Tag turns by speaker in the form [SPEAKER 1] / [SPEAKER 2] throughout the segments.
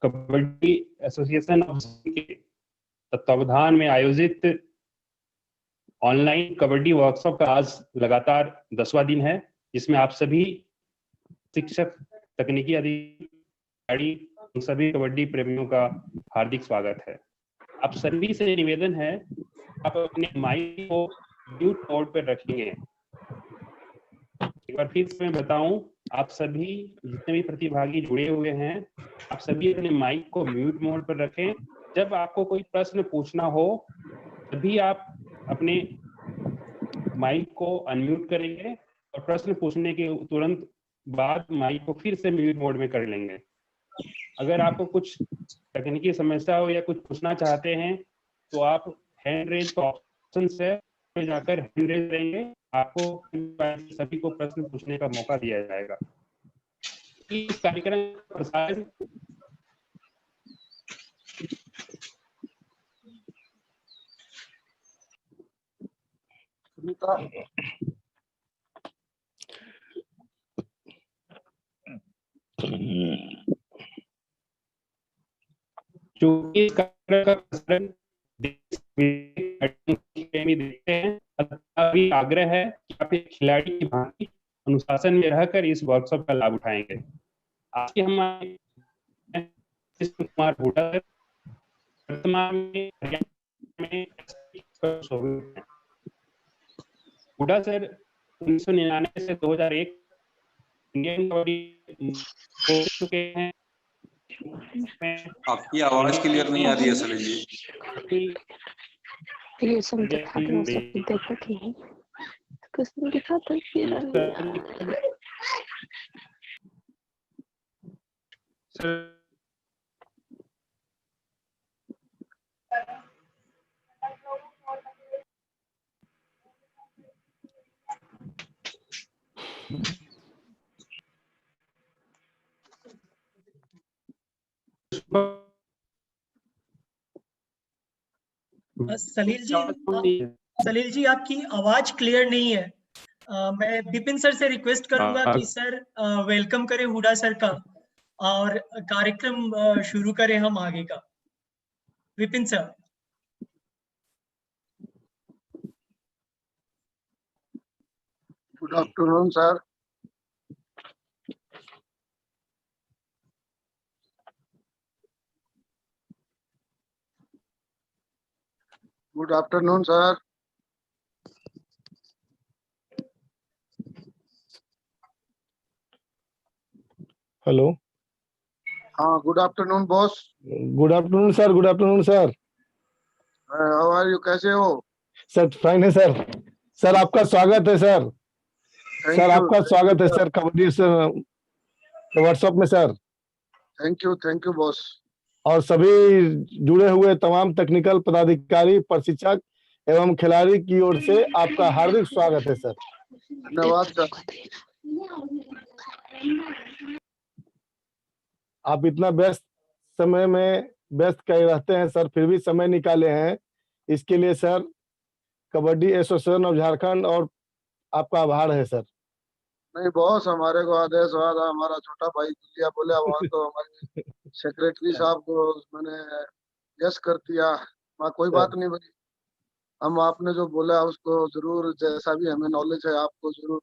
[SPEAKER 1] Kabaddi association of के तत्वावधान में आयोजित ऑनलाइन कबड्डी वर्कशॉप का आज लगातार 10वां दिन है, जिसमें आप सभी शिक्षक, तकनीकी अधिकारी, सभी कबड्डी प्रेमियों का हार्दिक स्वागत है। आप सभी से निवेदन है, आप अपने माइक को म्यूट मोड पर रखेंगे। एक बार फिर से मैं बताऊं, आप सभी जितने भी प्रतिभागी जुड़े हुए हैं, आप सभी अपने माइक को म्यूट मोड पर रखें। जब आपको कोई प्रश्न पूछना हो तभी आप अपने माइक को अनम्यूट करेंगे और प्रश्न पूछने के तुरंत बाद माइक को फिर से म्यूट मोड में कर लेंगे। अगर आपको कुछ तकनीकी समस्या हो या कुछ पूछना चाहते हैं तो आप हैंड रेज का ऑप्शन से जाकर हैंड रेज करेंगे, आपको सभी को प्रश्न पूछने का मौका दिया जाएगा। इस कार्यक्रम का प्रसारण चूंकि इस कार्यक्रम का प्रसारण देखते हैं, अभी आग्रह है कि आप एक खिलाड़ी की भांति अनुशासन में रहकर इस वर्कशॉप का लाभ उठाएंगे। आज के हमारे कुमार हुड्डा वर्तमान में हुड्डा सर 1999 से 2001 इंडियन कबड्डी हो चुके हैं।
[SPEAKER 2] आपकी आवाज क्लियर नहीं आ रही है सलील जी।
[SPEAKER 3] ये सब दिखाते हैं, सब देखो कि कुछ दिखाते हैं।
[SPEAKER 4] सलील जी आपकी आवाज क्लियर नहीं है। मैं विपिन सर से रिक्वेस्ट करूंगा कि सर वेलकम करें हुड्डा सर का और कार्यक्रम शुरू करें हम आगे का। Vipin sir.
[SPEAKER 5] Good afternoon sir. Good afternoon sir.
[SPEAKER 6] Hello.
[SPEAKER 5] हाँ, good afternoon boss.
[SPEAKER 6] Good afternoon sir. Good afternoon sir.
[SPEAKER 5] How are you, कैसे हो?
[SPEAKER 6] सर फाइन है सर। सर आपका स्वागत है सर। सर आपका स्वागत है सर कबड्डी वर्कशॉप में सर।
[SPEAKER 5] Thank you boss.
[SPEAKER 6] और सभी जुड़े हुए तमाम टेक्निकल पदाधिकारी, प्रशिक्षक एवं खिलाड़ी की ओर से आपका हार्दिक स्वागत है सर।
[SPEAKER 5] धन्यवाद सर।
[SPEAKER 6] आप इतना व्यस्त समय में व्यस्त कहीं रहते हैं सर, फिर भी समय निकाले हैं, इसके लिए sir kabaddi association of Jharkhand और आपका आभार है सर।
[SPEAKER 5] नहीं बॉस, हमारे को आदेश हुआ था, हमारा छोटा भाई दुलिया बोले वहाँ तो हमारे सेक्रेटरी साहब को मैंने यस कर दिया। वहाँ कोई बात नहीं भाई, हम आपने जो बोला उसको जरूर, जैसा भी हमें नॉलेज है आपको जरूर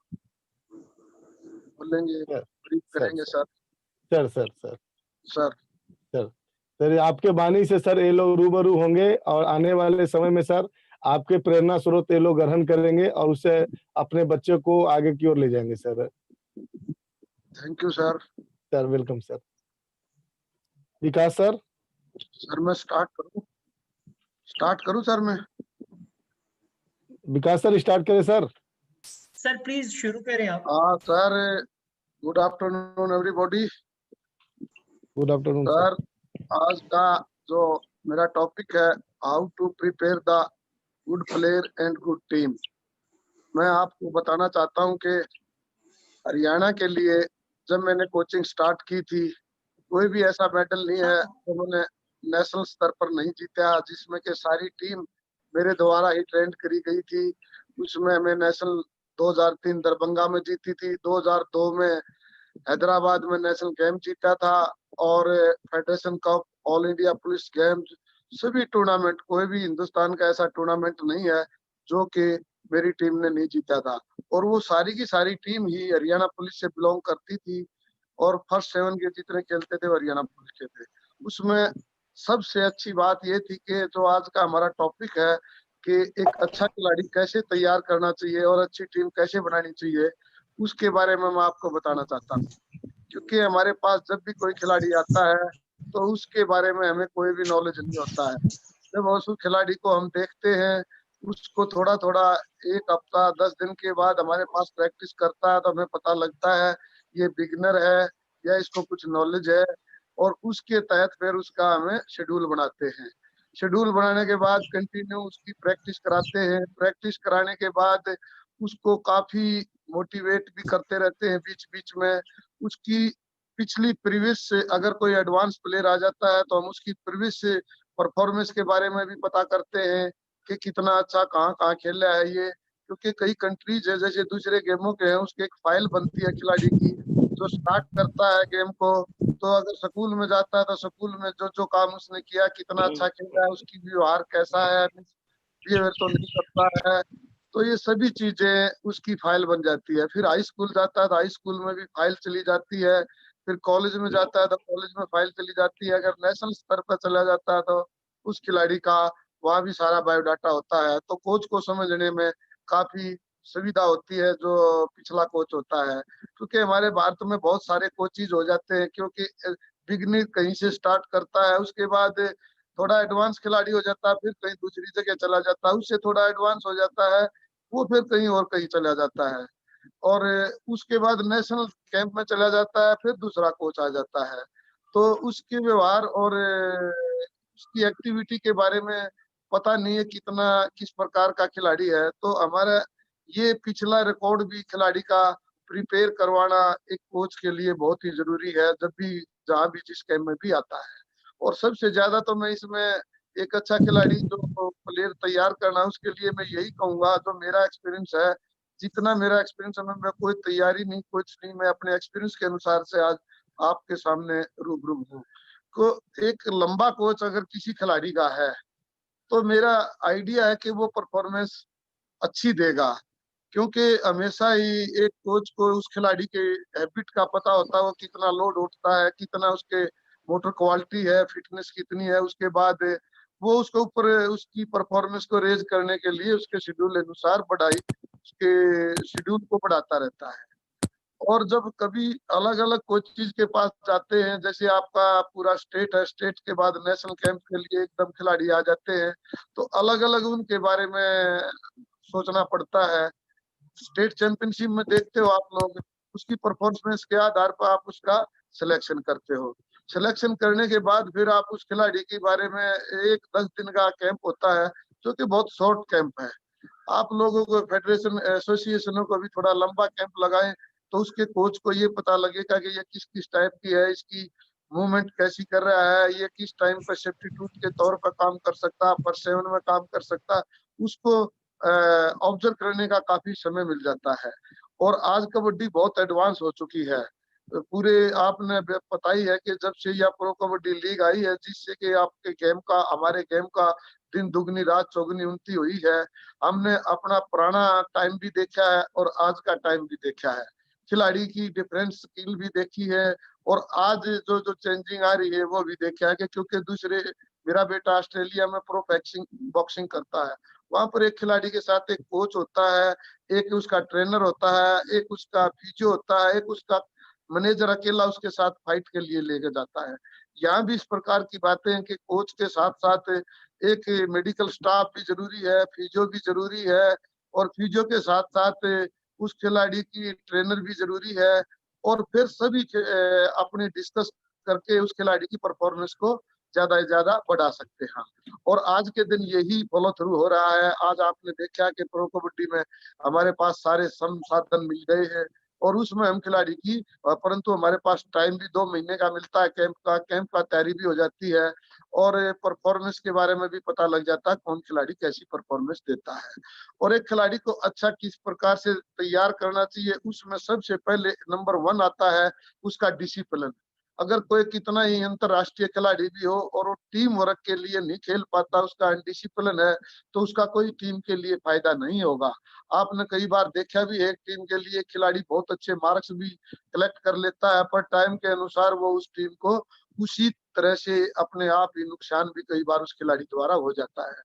[SPEAKER 5] बोलेंगे, ब्रीफ करेंगे sir.
[SPEAKER 6] Sir sir sir
[SPEAKER 5] sir
[SPEAKER 6] sir sir आपके बानी से सर ये लोग रूबरू होंगे और आने वाले समय में सर आपके प्रेरणा स्रोत ये लोग ग्रहण करेंगे और उससे अपने बच्चों को आगे की ओर ले जाएंगे sir.
[SPEAKER 5] Thank you sir.
[SPEAKER 6] Sir welcome sir. Vikas sir.
[SPEAKER 5] Sir मैं स्टार्ट करूं सर मैं।
[SPEAKER 6] विकास सर स्टार्ट करें सर।
[SPEAKER 4] सर प्लीज शुरू करें आप।
[SPEAKER 5] हाँ sir, good afternoon everybody.
[SPEAKER 6] Good afternoon
[SPEAKER 5] sir. आज का जो मेरा टॉपिक है, how to prepare the good player and good team. मैं आपको बताना चाहता हूं कि हरियाणा के लिए जब मैंने कोचिंग स्टार्ट की थी, कोई भी ऐसा मेडल नहीं है जो मैंने नेशनल स्तर पर नहीं जीता, जिसमें के सारी टीम मेरे द्वारा ही ट्रेंड करी गई थी। उसमें मैं नेशनल 2003 दरभंगा में जीती थी, 2002 में हैदराबाद में नेशनल गेम जीता था, और federation cup, all India police games, सभी टूर्नामेंट, कोई भी हिंदुस्तान का ऐसा टूर्नामेंट नहीं है जो कि मेरी टीम ने नहीं जीता था। और वो सारी की सारी टीम ही हरियाणा पुलिस से बिलोंग करती थी, और फर्स्ट 7 के जितने खेलते थे वो हरियाणा पुलिस के थे। उसमें सबसे अच्छी बात ये थी कि जो आज का हमारा टॉपिक है कि एक अच्छा खिलाड़ी कैसे तैयार करना चाहिए और अच्छी टीम कैसे बनानी चाहिए, उसके बारे में मैं आपको बताना चाहता हूँ। क्योंकि हमारे पास जब भी कोई खिलाड़ी आता है तो उसके बारे में हमें कोई भी नॉलेज नहीं होता है। जब उस खिलाड़ी को हम देखते हैं, उसको थोड़ा थोड़ा 1 हफ्ता 10 दिन के बाद हमारे पास प्रैक्टिस करता है, तो हमें पता लगता है ये बिगिनर है या इसको कुछ नॉलेज है, और उसके तहत फिर उसका हमें शेड्यूल बनाते हैं। शेड्यूल बनाने के बाद कंटिन्यू उसकी प्रैक्टिस कराते हैं। प्रैक्टिस कराने के बाद उसको काफी मोटिवेट भी करते रहते हैं बीच बीच में। उसकी पिछली प्रीवियस से अगर कोई एडवांस प्लेयर आ जाता है तो हम उसकी प्रीवियस परफॉर्मेंस के बारे में भी पता करते हैं कि कितना अच्छा कहाँ कहाँ खेला है ये। क्योंकि कई कंट्रीज है जैसे दूसरे गेमों के हैं, उसकी एक फाइल बनती है खिलाड़ी की, जो स्टार्ट करता है गेम को, तो अगर स्कूल में जाता है तो स्कूल में जो जो काम उसने किया, कितना अच्छा खेला है, उसकी व्यवहार कैसा है, बिहेवियर तो नहीं करता है, तो ये सभी चीजें उसकी फाइल बन जाती है। फिर हाई स्कूल जाता है तो हाई स्कूल में भी फाइल चली जाती है। फिर कॉलेज में जाता है तो कॉलेज में फाइल चली जाती है। अगर नेशनल स्तर पर चला जाता है तो उस खिलाड़ी का वहाँ भी सारा बायोडाटा होता है। तो कोच को समझने में काफी सुविधा होती है जो पिछला कोच होता है। क्योंकि हमारे भारत में बहुत सारे कोचिज हो जाते हैं, क्योंकि बिगनिंग कहीं से स्टार्ट करता है, उसके बाद थोड़ा एडवांस खिलाड़ी हो जाता है, फिर कहीं दूसरी जगह चला जाता है, उससे थोड़ा एडवांस हो जाता है, वो फिर कहीं और कहीं चला जाता है, और उसके बाद नेशनल कैंप में चला जाता है, फिर दूसरा कोच आ जाता है। तो उसके व्यवहार और उसकी एक्टिविटी के बारे में पता नहीं है कितना किस प्रकार का खिलाड़ी है। तो हमारा ये पिछला रिकॉर्ड भी खिलाड़ी का प्रिपेयर करवाना एक कोच के लिए बहुत ही जरूरी है, जब भी जहाँ भी जिस कैंप में भी आता है। और सबसे ज्यादा तो मैं इसमें एक अच्छा खिलाड़ी जो प्लेयर तैयार करना, उसके लिए मैं यही कहूंगा, जो मेरा एक्सपीरियंस है, जितना मेरा एक्सपीरियंस है, मैं कोई तैयारी नहीं, कुछ नहीं, मैं अपने एक्सपीरियंस के अनुसार से आज आपके सामने रूबरू हूँ। को एक लंबा कोच अगर किसी खिलाड़ी का है तो मेरा आइडिया है कि वो परफॉर्मेंस अच्छी देगा, क्योंकि हमेशा ही एक कोच को उस खिलाड़ी के हैबिट का पता होता है, वो कितना लोड उठता है, कितना उसके मोटर क्वालिटी है, फिटनेस कितनी है, उसके बाद वो उसके ऊपर उसकी परफॉर्मेंस को रेज करने के लिए उसके शेड्यूल अनुसार उसके शेड्यूल को बढ़ाता रहता है। और जब कभी अलग अलग कोचिज के पास जाते हैं, जैसे आपका पूरा स्टेट है, स्टेट के बाद नेशनल कैंप के लिए एकदम खिलाड़ी आ जाते हैं, तो अलग अलग उनके बारे में सोचना पड़ता है। स्टेट चैंपियनशिप में देखते हो आप लोग, उसकी परफॉर्मेंस के आधार पर आप उसका सिलेक्शन करते हो। सिलेक्शन करने के बाद फिर आप उस खिलाड़ी के बारे में एक 10 दिन का कैंप होता है, जो कि बहुत शॉर्ट कैंप है। आप लोगों को फेडरेशन एसोसिएशनों को भी थोड़ा लंबा कैंप लगाएं, तो उसके कोच को ये पता लगेगा कि ये किस किस टाइप की है, इसकी मूवमेंट कैसी कर रहा है, ये किस टाइम पर सब्स्टिट्यूट के तौर पर काम कर सकता है, फर्स्ट 7 में काम कर सकता है, उसको ऑब्जर्व करने का काफी समय मिल जाता है। और आज कबड्डी बहुत एडवांस हो चुकी है। पूरे आपने पता ही है कि जब से यह प्रो कबड्डी लीग आई है, जिससे कि आपके गेम का, हमारे गेम का दिन दुगनी रात चौगनी उन्नति हुई है। हमने अपना पुराना टाइम भी देखा है और आज का टाइम भी देखा है, खिलाड़ी की डिफरेंस स्किल भी देखी है, और आज जो जो चेंजिंग आ रही है वो भी देखा है। कि क्योंकि दूसरे, मेरा बेटा ऑस्ट्रेलिया में प्रो बॉक्सिंग करता है, वहां पर एक खिलाड़ी के साथ एक कोच होता है, एक उसका ट्रेनर होता है, एक उसका फिजियो होता है, एक उसका मैनेजर अकेला उसके साथ फाइट के लिए लेके जाता है। यहाँ भी इस प्रकार की बातें हैं कि कोच के साथ साथ एक मेडिकल स्टाफ भी जरूरी है, फिजियो भी जरूरी है, और फिजियो के साथ साथ उस खिलाड़ी की ट्रेनर भी जरूरी है, और फिर सभी अपने डिस्कस करके उस खिलाड़ी की परफॉर्मेंस को ज्यादा से ज्यादा बढ़ा सकते हैं। और आज के दिन यही फॉलो थ्रू हो रहा है। आज आपने देखा कि प्रो कबड्डी में हमारे पास सारे संसाधन मिल गए हैं और उसमें हम खिलाड़ी की परंतु हमारे पास टाइम भी 2 महीने का मिलता है, कैंप का तैयारी भी हो जाती है और परफॉर्मेंस के बारे में भी पता लग जाता है कौन खिलाड़ी कैसी परफॉर्मेंस देता है। और एक खिलाड़ी को अच्छा किस प्रकार से तैयार करना चाहिए, उसमें सबसे पहले नंबर 1 आता है उसका डिसिप्लिन। अगर कोई कितना ही अंतरराष्ट्रीय खिलाड़ी भी हो और वो टीम वर्क के लिए नहीं खेल पाता, उसका अनडिसिप्लिन है, तो उसका कोई टीम के लिए फायदा नहीं होगा। आपने कई बार देखा भी है टीम के लिए खिलाड़ी बहुत अच्छे मार्क्स भी कलेक्ट कर लेता है, पर टाइम के अनुसार वो उस टीम को उसी तरह से अपने आप ही नुकसान भी कई बार उस खिलाड़ी द्वारा हो जाता है।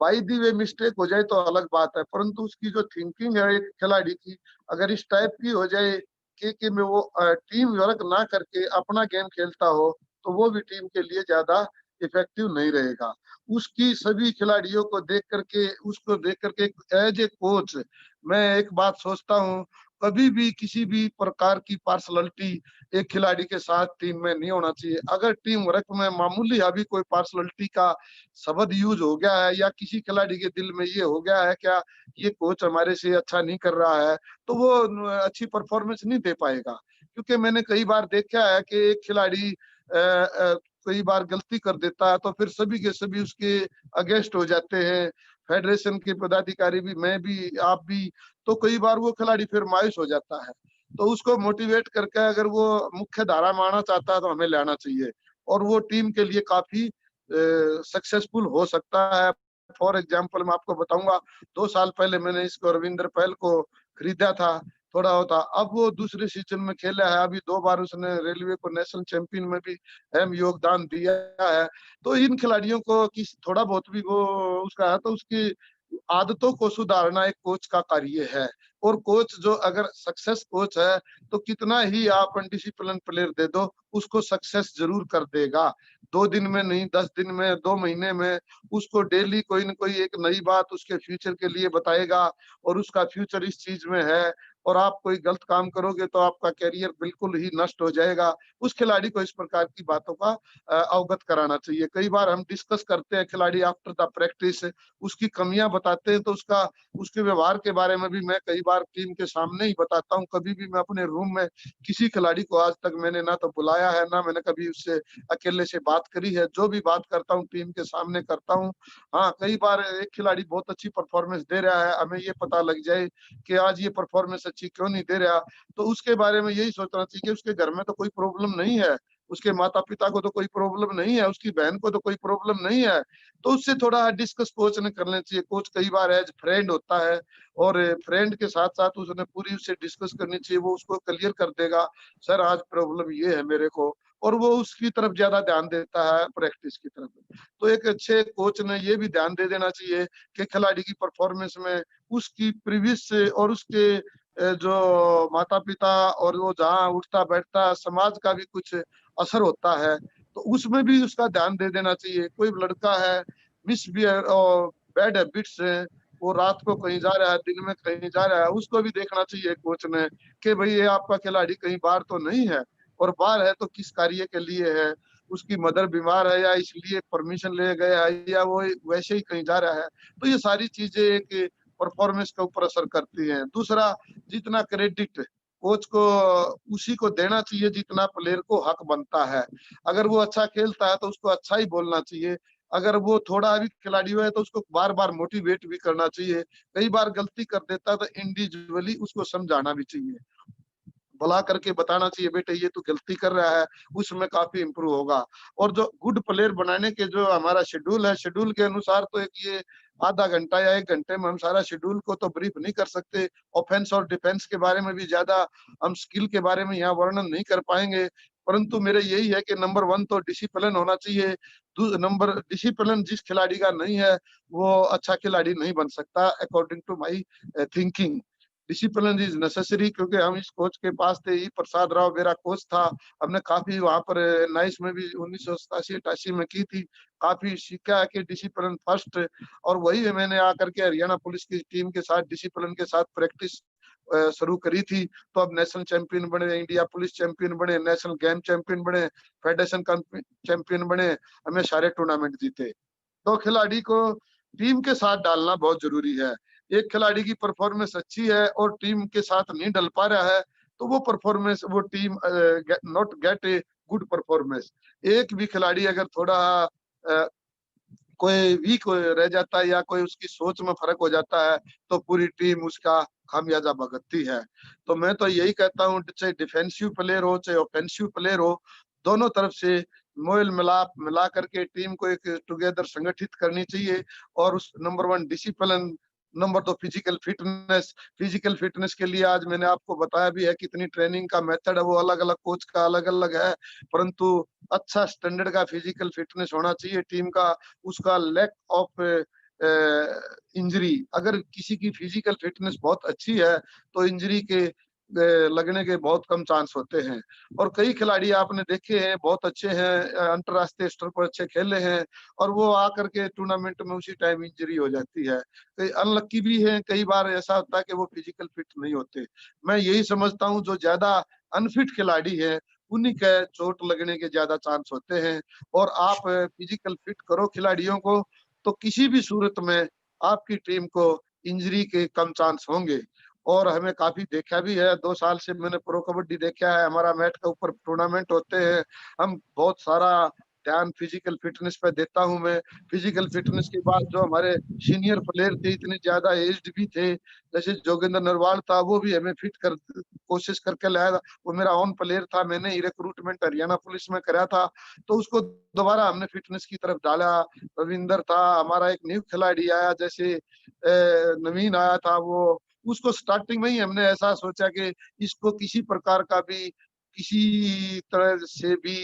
[SPEAKER 5] बाई दी वे मिस्टेक हो जाए तो अलग बात है, परंतु उसकी जो थिंकिंग है एक खिलाड़ी की अगर इस टाइप की हो जाए कि में वो टीम वर्क ना करके अपना गेम खेलता हो, तो वो भी टीम के लिए ज्यादा इफेक्टिव नहीं रहेगा। उसकी सभी खिलाड़ियों को देख करके उसको देख करके एज ए कोच मैं एक बात सोचता हूँ, कभी भी किसी भी प्रकार की पार्सलिटी एक खिलाड़ी के साथ टीम में नहीं होना चाहिए। अगर टीम वर्क में मामूली अभी कोई पार्सलिटी का शब्द यूज हो गया है या किसी खिलाड़ी के दिल में ये हो गया है क्या ये कोच हमारे से अच्छा नहीं कर रहा है, तो वो अच्छी परफॉर्मेंस नहीं दे पाएगा। क्योंकि मैंने कई बार देखा है कि एक खिलाड़ी कई बार गलती कर देता है तो फिर सभी के सभी उसके अगेंस्ट हो जाते हैं, फेडरेशन के पदाधिकारी भी, मैं भी, आप भी। तो कई बार वो खिलाड़ी फिर मायूस हो जाता है। तो उसको मोटिवेट करके अगर वो मुख्य धारा में आना चाहता है तो हमें लाना चाहिए और वो टीम के लिए काफी सक्सेसफुल हो सकता है। फॉर एग्जाम्पल मैं आपको बताऊंगा, 2 साल पहले मैंने इसको रविंद्र पहल को खरीदा था, थोड़ा होता, अब वो दूसरे सीजन में खेला है, अभी 2 बार उसने रेलवे को नेशनल चैंपियन में भी अहम योगदान दिया है। तो इन खिलाड़ियों को किस थोड़ा बहुत भी वो उसका है तो उसकी आदतों को सुधारना एक कोच का कार्य है। और कोच जो अगर सक्सेस कोच है तो कितना ही आप अनडिसिप्लिन प्लेयर दे दो उसको सक्सेस जरूर कर देगा। 2 दिन में नहीं, 10 दिन में, 2 महीने में उसको डेली कोई न कोई एक नई बात उसके फ्यूचर के लिए बताएगा और उसका फ्यूचर इस चीज में है और आप कोई गलत काम करोगे तो आपका करियर बिल्कुल ही नष्ट हो जाएगा। उस खिलाड़ी को इस प्रकार की बातों का अवगत कराना चाहिए। कई बार हम डिस्कस करते हैं खिलाड़ी आफ्टर द प्रैक्टिस, उसकी कमियां बताते हैं तो उसके व्यवहार के बारे में भी मैं कई बार टीम के सामने ही बताता हूँ। कभी भी मैं अपने रूम में किसी खिलाड़ी को आज तक मैंने ना तो बुलाया है ना मैंने कभी उससे अकेले से बात करी है। जो भी बात करता हूँ टीम के सामने करता हूँ। हाँ, कई बार एक खिलाड़ी बहुत अच्छी परफॉर्मेंस दे रहा है, हमें ये पता लग जाए कि आज ये परफॉर्मेंस अच्छी क्यों नहीं दे रहा, तो उसके बारे में यही सोचना चाहिए कि उसके घर में तो कोई प्रॉब्लम नहीं है, उसके माता पिता को तो कोई प्रॉब्लम नहीं है, उसकी बहन को तो कोई प्रॉब्लम नहीं है। तो उससे थोड़ा डिस्कस कोच ने कर लेना चाहिए। कोच कई बार एज फ्रेंड होता है और फ्रेंड के साथ साथ उसने पूरी उससे डिस्कस करनी चाहिए, वो उसको क्लियर कर देगा, सर आज प्रॉब्लम ये है मेरे को, और वो उसकी तरफ ज्यादा ध्यान देता है प्रैक्टिस की तरफ। तो एक अच्छे कोच ने ये भी ध्यान दे देना चाहिए कि खिलाड़ी की परफॉर्मेंस में उसकी प्रीवियस और उसके जो माता पिता और वो जहाँ उठता बैठता समाज का भी कुछ असर होता है, तो उसमें भी उसका ध्यान दे देना चाहिए। कोई लड़का है मिसबिहेव और बैड हैबिट्स है, वो रात को कहीं जा रहा है, दिन में कहीं जा रहा है, उसको भी देखना चाहिए कोच ने कि भाई ये आपका खिलाड़ी कहीं बाहर तो नहीं है, और बाहर है तो किस कार्य के लिए है, उसकी मदर बीमार है या इसलिए परमिशन ले गया है या वो वैसे ही कहीं जा रहा है। तो ये सारी चीजें एक परफॉर्मेंस के ऊपर असर करती हैं। दूसरा, जितना क्रेडिट कोच को उसी को देना चाहिए जितना प्लेयर को हक बनता है। अगर वो अच्छा खेलता है तो उसको अच्छा ही बोलना चाहिए, अगर वो थोड़ा भी खिलाड़ी है तो उसको बार बार मोटिवेट भी करना चाहिए। कई बार गलती कर देता है तो इंडिविजुअली उसको समझाना भी चाहिए, बुला करके बताना चाहिए बेटे ये तो गलती कर रहा है, उसमें काफी इम्प्रूव होगा। और जो गुड प्लेयर बनाने के जो हमारा शेड्यूल है, शेड्यूल के अनुसार तो एक ये आधा घंटा या 1 घंटे में हम सारा शेड्यूल को तो ब्रीफ नहीं कर सकते। ऑफेंस और डिफेंस के बारे में भी ज्यादा हम स्किल के बारे में यहाँ वर्णन नहीं कर पाएंगे, परंतु मेरे यही है कि नंबर 1 तो डिसिप्लिन होना चाहिए। नंबर डिसिप्लिन जिस खिलाड़ी का नहीं है वो अच्छा खिलाड़ी नहीं बन सकता, according to my thinking. Discipline is necessary, क्योंकि हम इस कोच के पास थे, ई प्रसाद राव मेरा कोच था, हमने काफी वहां पर नाइस में भी 1987-88 में की थी, काफी सीखा है कि डिसिप्लिन फर्स्ट। और वही मैंने आकर के हरियाणा पुलिस की टीम के साथ डिसिप्लिन के साथ प्रैक्टिस शुरू करी थी, तो अब नेशनल चैंपियन बने, इंडिया पुलिस चैंपियन बने, नेशनल गेम चैंपियन बने, फेडरेशन चैंपियन बने, हमें सारे टूर्नामेंट जीते। तो खिलाड़ी को टीम के साथ डालना बहुत जरूरी है। एक खिलाड़ी की परफॉर्मेंस अच्छी है और टीम के साथ नहीं डल पा रहा है, तो वो परफॉर्मेंस, वो team not gate a good performance. एक भी खिलाड़ी अगर थोड़ा कोई वीक रह जाता है या कोई उसकी सोच में फर्क हो जाता है, तो पूरी टीम उसका खामियाजा भुगतती है। तो मैं तो यही कहता हूँ, चाहे डिफेंसिव प्लेयर हो चाहे ऑफेंसिव प्लेयर हो, दोनों तरफ से मोल मिलाप मिला करके टीम को एक टुगेदर संगठित करनी चाहिए। और उस number 1 discipline, number 2 physical fitness. Physical fitness के लिए आज मैंने आपको बताया भी है कितनी ट्रेनिंग का मेथड है, वो अलग अलग कोच का अलग अलग है, परंतु अच्छा स्टैंडर्ड का फिजिकल फिटनेस होना चाहिए टीम का। उसका लैक ऑफ इंजरी, अगर किसी की फिजिकल फिटनेस बहुत अच्छी है तो इंजरी के लगने के बहुत कम चांस होते हैं। और कई खिलाड़ी आपने देखे हैं बहुत अच्छे हैं, अंतरराष्ट्रीय स्तर पर अच्छे खेले हैं, और वो आकर के टूर्नामेंट में उसी टाइम इंजरी हो जाती है। कई अनलक्की भी है, कई बार ऐसा होता है कि वो फिजिकल फिट नहीं होते। मैं यही समझता हूँ जो ज्यादा अनफिट खिलाड़ी है उन्हीं के चोट लगने के ज्यादा चांस होते हैं। और आप फिजिकल फिट करो खिलाड़ियों को, तो किसी भी सूरत में आपकी टीम को इंजरी के कम चांस होंगे। और हमें काफी देखा भी है, 2 साल से मैंने प्रो कबड्डी देखा है, हमारा मैट के ऊपर टूर्नामेंट होते हैं, हम बहुत सारा ध्यान फिजिकल फिटनेस पे देता हूं मैं। फिजिकल फिटनेस के बाद जो हमारे सीनियर प्लेयर थे, इतने ज्यादा एज्ड भी थे, जैसे जोगिंदर नरवाल था, वो भी हमें फिट कर कोशिश करके लाया था। वो मेरा ओन प्लेयर था, मैंने ही रिक्रूटमेंट हरियाणा पुलिस में करा था, तो उसको दोबारा हमने फिटनेस की तरफ डाला। रविंदर था हमारा, एक न्यू खिलाड़ी आया, जैसे नवीन आया था, वो उसको स्टार्टिंग में ही हमने ऐसा सोचा कि इसको किसी प्रकार का भी, किसी तरह से भी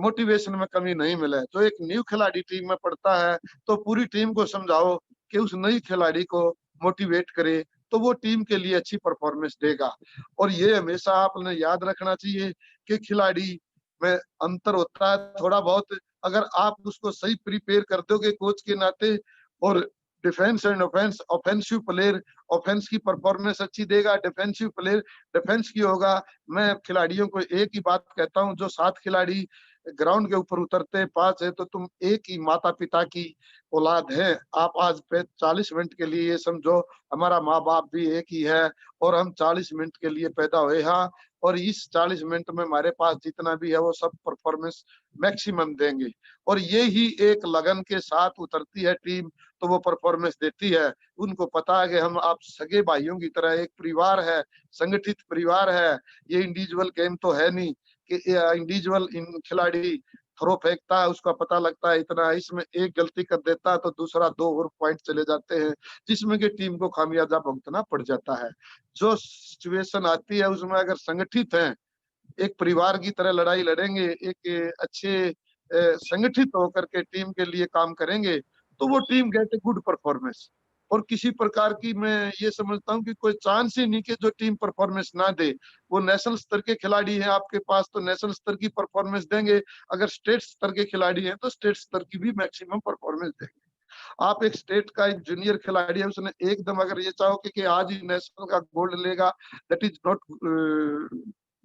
[SPEAKER 5] मोटिवेशन में कमी नहीं मिले। तो एक न्यू खिलाड़ी टीम में पड़ता है तो पूरी टीम को समझाओ कि उस नई खिलाड़ी को मोटिवेट करे, तो वो टीम के लिए अच्छी परफॉर्मेंस देगा। और ये हमेशा आपने याद रखना चाहिए कि खिलाड़ी में अंतर होता है थोड़ा बहुत। अगर आप उसको सही प्रिपेयर कर दोगे कोच के नाते, और defence and offence, offensive player offence की परफॉर्मेंस अच्छी देगा, डिफेंसिव प्लेयर डिफेंस की होगा। मैं खिलाड़ियों को एक ही बात कहता हूं, जो 7 खिलाड़ी ग्राउंड के ऊपर उतरते 5 है, तो तुम एक ही माता पिता की औलाद है। आप आज 40 मिनट के लिए ये समझो, हमारा माँ बाप भी एक ही है, और हम 40 मिनट के लिए पैदा हुए हैं, और इस 40 मिनट में हमारे पास जितना भी है वो सब परफॉर्मेंस मैक्सिमम देंगे। और ये ही एक लगन के साथ उतरती है टीम, तो वो परफॉर्मेंस देती है। उनको पता है कि हम आप सगे भाइयों की तरह एक परिवार है, संगठित परिवार है। ये इंडिविजुअल गेम तो है नहीं कि इंडिविजुअल इन खिलाड़ी थ्रो फेंकता है, उसका पता लगता है इतना, इसमें एक गलती कर देता है तो दूसरा 2 और पॉइंट चले जाते हैं, जिसमें कि टीम को खामियाजा भुगतना पड़ जाता है। जो सिचुएशन आती है उसमें अगर संगठित है, एक परिवार की तरह लड़ाई लड़ेंगे, एक अच्छे संगठित होकर के टीम के लिए काम करेंगे, तो वो team gate a good performance. और किसी प्रकार की, मैं ये समझता हूँ कि कोई चांस ही नहीं कि जो टीम परफॉर्मेंस ना दे। वो नेशनल स्तर के खिलाड़ी हैं आपके पास, तो नेशनल स्तर की परफॉर्मेंस देंगे। अगर स्टेट स्तर के खिलाड़ी हैं तो स्टेट स्तर की भी मैक्सिमम परफॉर्मेंस देंगे। आप एक स्टेट का एक जूनियर खिलाड़ी है, उसने एकदम अगर ये चाहो कि आज ही नेशनल का गोल्ड लेगा, दैट इज नॉट,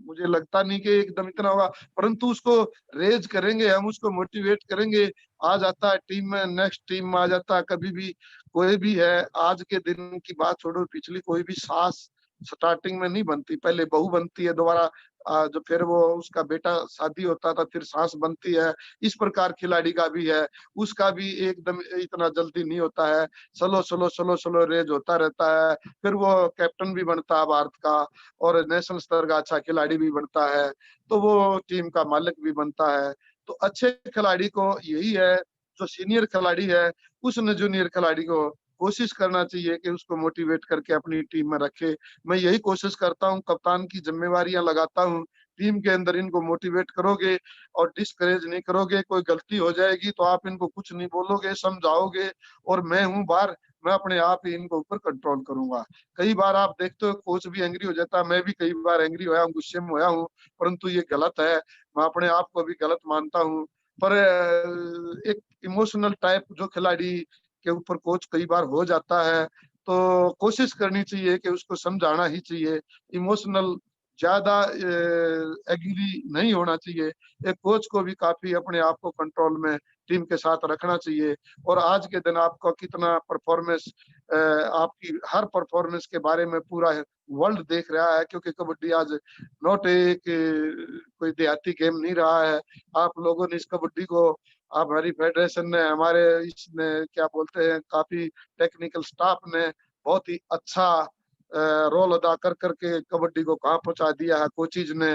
[SPEAKER 5] मुझे लगता नहीं कि एकदम इतना होगा, परंतु उसको रेज करेंगे हम, उसको मोटिवेट करेंगे, आ जाता है टीम में, नेक्स्ट टीम में आ जाता है। कभी भी कोई भी है, आज के दिन की बात छोड़ो, पिछली कोई भी सास स्टार्टिंग में नहीं बनती, पहले बहू बनती है, दोबारा जो फिर वो उसका बेटा शादी होता था, फिर सास बनती है। इस प्रकार खिलाड़ी का भी है, उसका भी एकदम इतना जल्दी नहीं होता है, slow slow slow slow raise होता रहता है। फिर वो कैप्टन भी बनता है भारत का, और नेशनल स्तर का अच्छा खिलाड़ी भी बनता है, तो वो टीम का मालिक भी बनता है। तो अच्छे खिलाड़ी को यही है, जो सीनियर खिलाड़ी है उसने जूनियर खिलाड़ी को कोशिश करना चाहिए कि उसको मोटिवेट करके अपनी टीम में रखे। मैं यही कोशिश करता हूँ, कप्तान की जिम्मेवारियां लगाता हूँ, टीम के अंदर इनको मोटिवेट करोगे और डिस्करेज नहीं करोगे। कोई गलती हो जाएगी तो आप इनको कुछ नहीं बोलोगे, समझाओगे, और मैं हूँ बाहर, मैं अपने आप ही इनको ऊपर कंट्रोल करूंगा। कई बार आप देखते हो कोच भी एंग्री हो जाता है, मैं भी कई बार एंग्री होया हूँ, गुस्से में होया हूँ, परंतु ये गलत है, मैं अपने आप को भी गलत मानता हूँ। पर एक इमोशनल टाइप जो खिलाड़ी के ऊपर कोच कई बार हो जाता है, तो कोशिश करनी चाहिए कि उसको समझाना ही चाहिए। इमोशनल ज्यादा एग्री नहीं होना चाहिए। एक कोच को भी काफी अपने आप को कंट्रोल में टीम के साथ रखना चाहिए। और आज के दिन आपका कितना परफॉर्मेंस, आपकी हर परफॉर्मेंस के बारे में पूरा वर्ल्ड देख रहा है, क्योंकि कबड्डी आज नॉट एक कोई देहाती गेम नहीं रहा है। आप लोगों ने इस कबड्डी को, हमारी फेडरेशन ने, हमारे इसने क्या बोलते हैं, काफी टेक्निकल स्टाफ ने बहुत ही अच्छा रोल अदा कर करके कबड्डी को कहाँ पहुंचा दिया है। कोचिज ने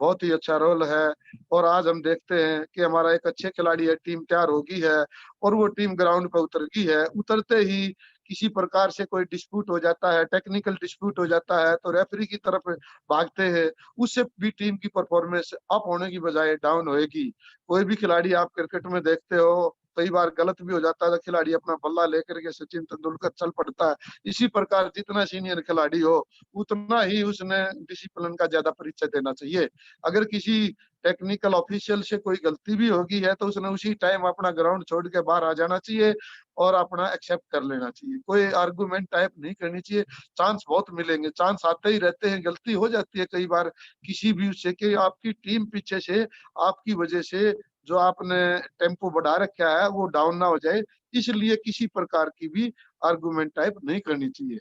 [SPEAKER 5] बहुत ही अच्छा रोल है। और आज हम देखते हैं कि हमारा एक अच्छे खिलाड़ी है, टीम तैयार होगी है और वो टीम ग्राउंड पर उतर गई है। उतरते ही किसी प्रकार से कोई डिस्प्यूट हो जाता है, टेक्निकल डिस्प्यूट हो जाता है, तो रेफरी की तरफ भागते हैं। उससे भी टीम की परफॉर्मेंस अप होने की बजाय डाउन होएगी। कोई भी खिलाड़ी आप क्रिकेट में देखते हो, कई बार गलत भी हो जाता है तो खिलाड़ी अपना बल्ला लेकर के सचिन तेंदुलकर चल पड़ता है। इसी प्रकार जितना सीनियर खिलाड़ी हो उतना ही उसने डिसिप्लिन का ज्यादा परिचय देना चाहिए। अगर किसी टेक्निकल ऑफिशियल से कोई गलती भी होगी है तो उसने उसी टाइम अपना ग्राउंड छोड़ के बाहर आ जाना चाहिए और अपना एक्सेप्ट कर लेना चाहिए। कोई आर्गुमेंट टाइप नहीं करनी चाहिए। चांस बहुत मिलेंगे, चांस आते ही रहते हैं, गलती हो जाती है कई बार किसी भी उससे, कि आपकी टीम पीछे से आपकी वजह से जो आपने टेम्पो बढ़ा रखा है वो डाउन ना हो जाए, इसलिए किसी प्रकार की भी आर्गुमेंट टाइप नहीं करनी चाहिए।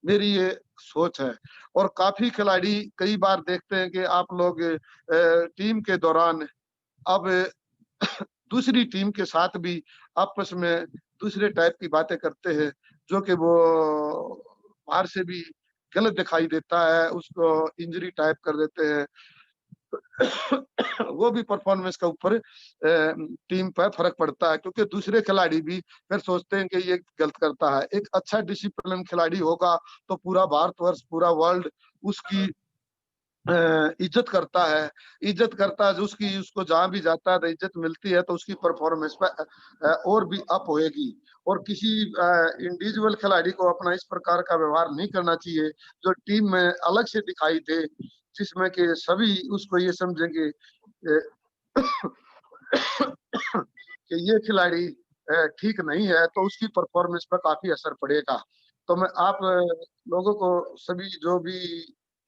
[SPEAKER 5] मेरी ये सोच है। और काफी खिलाड़ी कई बार देखते हैं कि आप लोग टीम के दौरान अब दूसरी टीम के साथ भी आपस में दूसरे टाइप की बातें करते हैं, जो कि वो बाहर से भी गलत दिखाई देता है, उसको इंजरी टाइप कर देते हैं। वो भी परफॉर्मेंस के ऊपर टीम पर फर्क पड़ता है, क्योंकि दूसरे खिलाड़ी भी फिर सोचते हैं कि ये गलत करता है। एक अच्छा डिसिप्लिन खिलाड़ी होगा तो पूरा भारतवर्ष, पूरा वर्ल्ड उसकी इज्जत करता है। इज्जत करता है उसकी, उसको जहां भी जाता है तो इज्जत मिलती है, तो उसकी परफॉर्मेंस पर और भी अप होएगी। और किसी इंडिविजुअल खिलाड़ी को अपना इस प्रकार का व्यवहार नहीं करना चाहिए जो टीम में अलग से दिखाई दे, जिसमें कि सभी उसको ये समझेंगे कि ये खिलाड़ी ठीक नहीं है, तो उसकी परफॉर्मेंस पर काफी असर पड़ेगा। तो मैं आप लोगों को, सभी जो भी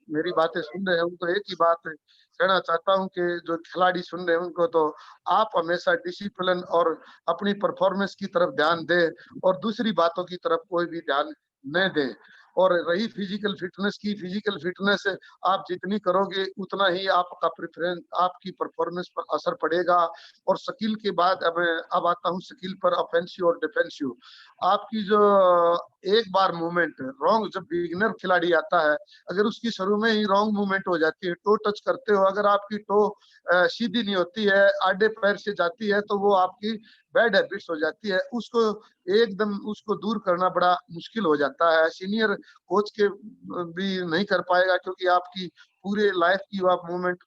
[SPEAKER 5] मेरी बातें सुन रहे हैं, उनको एक ही बात कहना चाहता हूं कि जो खिलाड़ी सुन रहे हैं उनको, तो आप हमेशा डिसिप्लिन और अपनी परफॉर्मेंस की तरफ ध्यान दें और दूसरी बातों की तरफ कोई भी ध्यान न दें। और रही फिजिकल फिटनेस की, फिजिकल फिटनेस आप जितनी करोगे उतना ही आपका प्रेफरेंस, आपकी परफॉर्मेंस पर असर पड़ेगा। और स्किल के बाद अब आता हूँ स्किल पर, ऑफेंसिव और डिफेंसिव। आपकी जो एक बार मूवमेंट रॉन्ग, जब बिगिनर खिलाड़ी आता है, अगर उसकी शुरू में ही रॉन्ग मूवमेंट हो जाती है, टो टच करते हो, अगर आपकी टो सीधी नहीं होती है, आधे पैर से जाती है, तो वो आपकी बैड हैबिट्स हो जाती है। उसको एकदम उसको दूर करना बड़ा मुश्किल हो जाता है। सीनियर कोच के भी नहीं कर पाएगा, क्योंकि आपकी पूरे लाइफ की आप मूवमेंट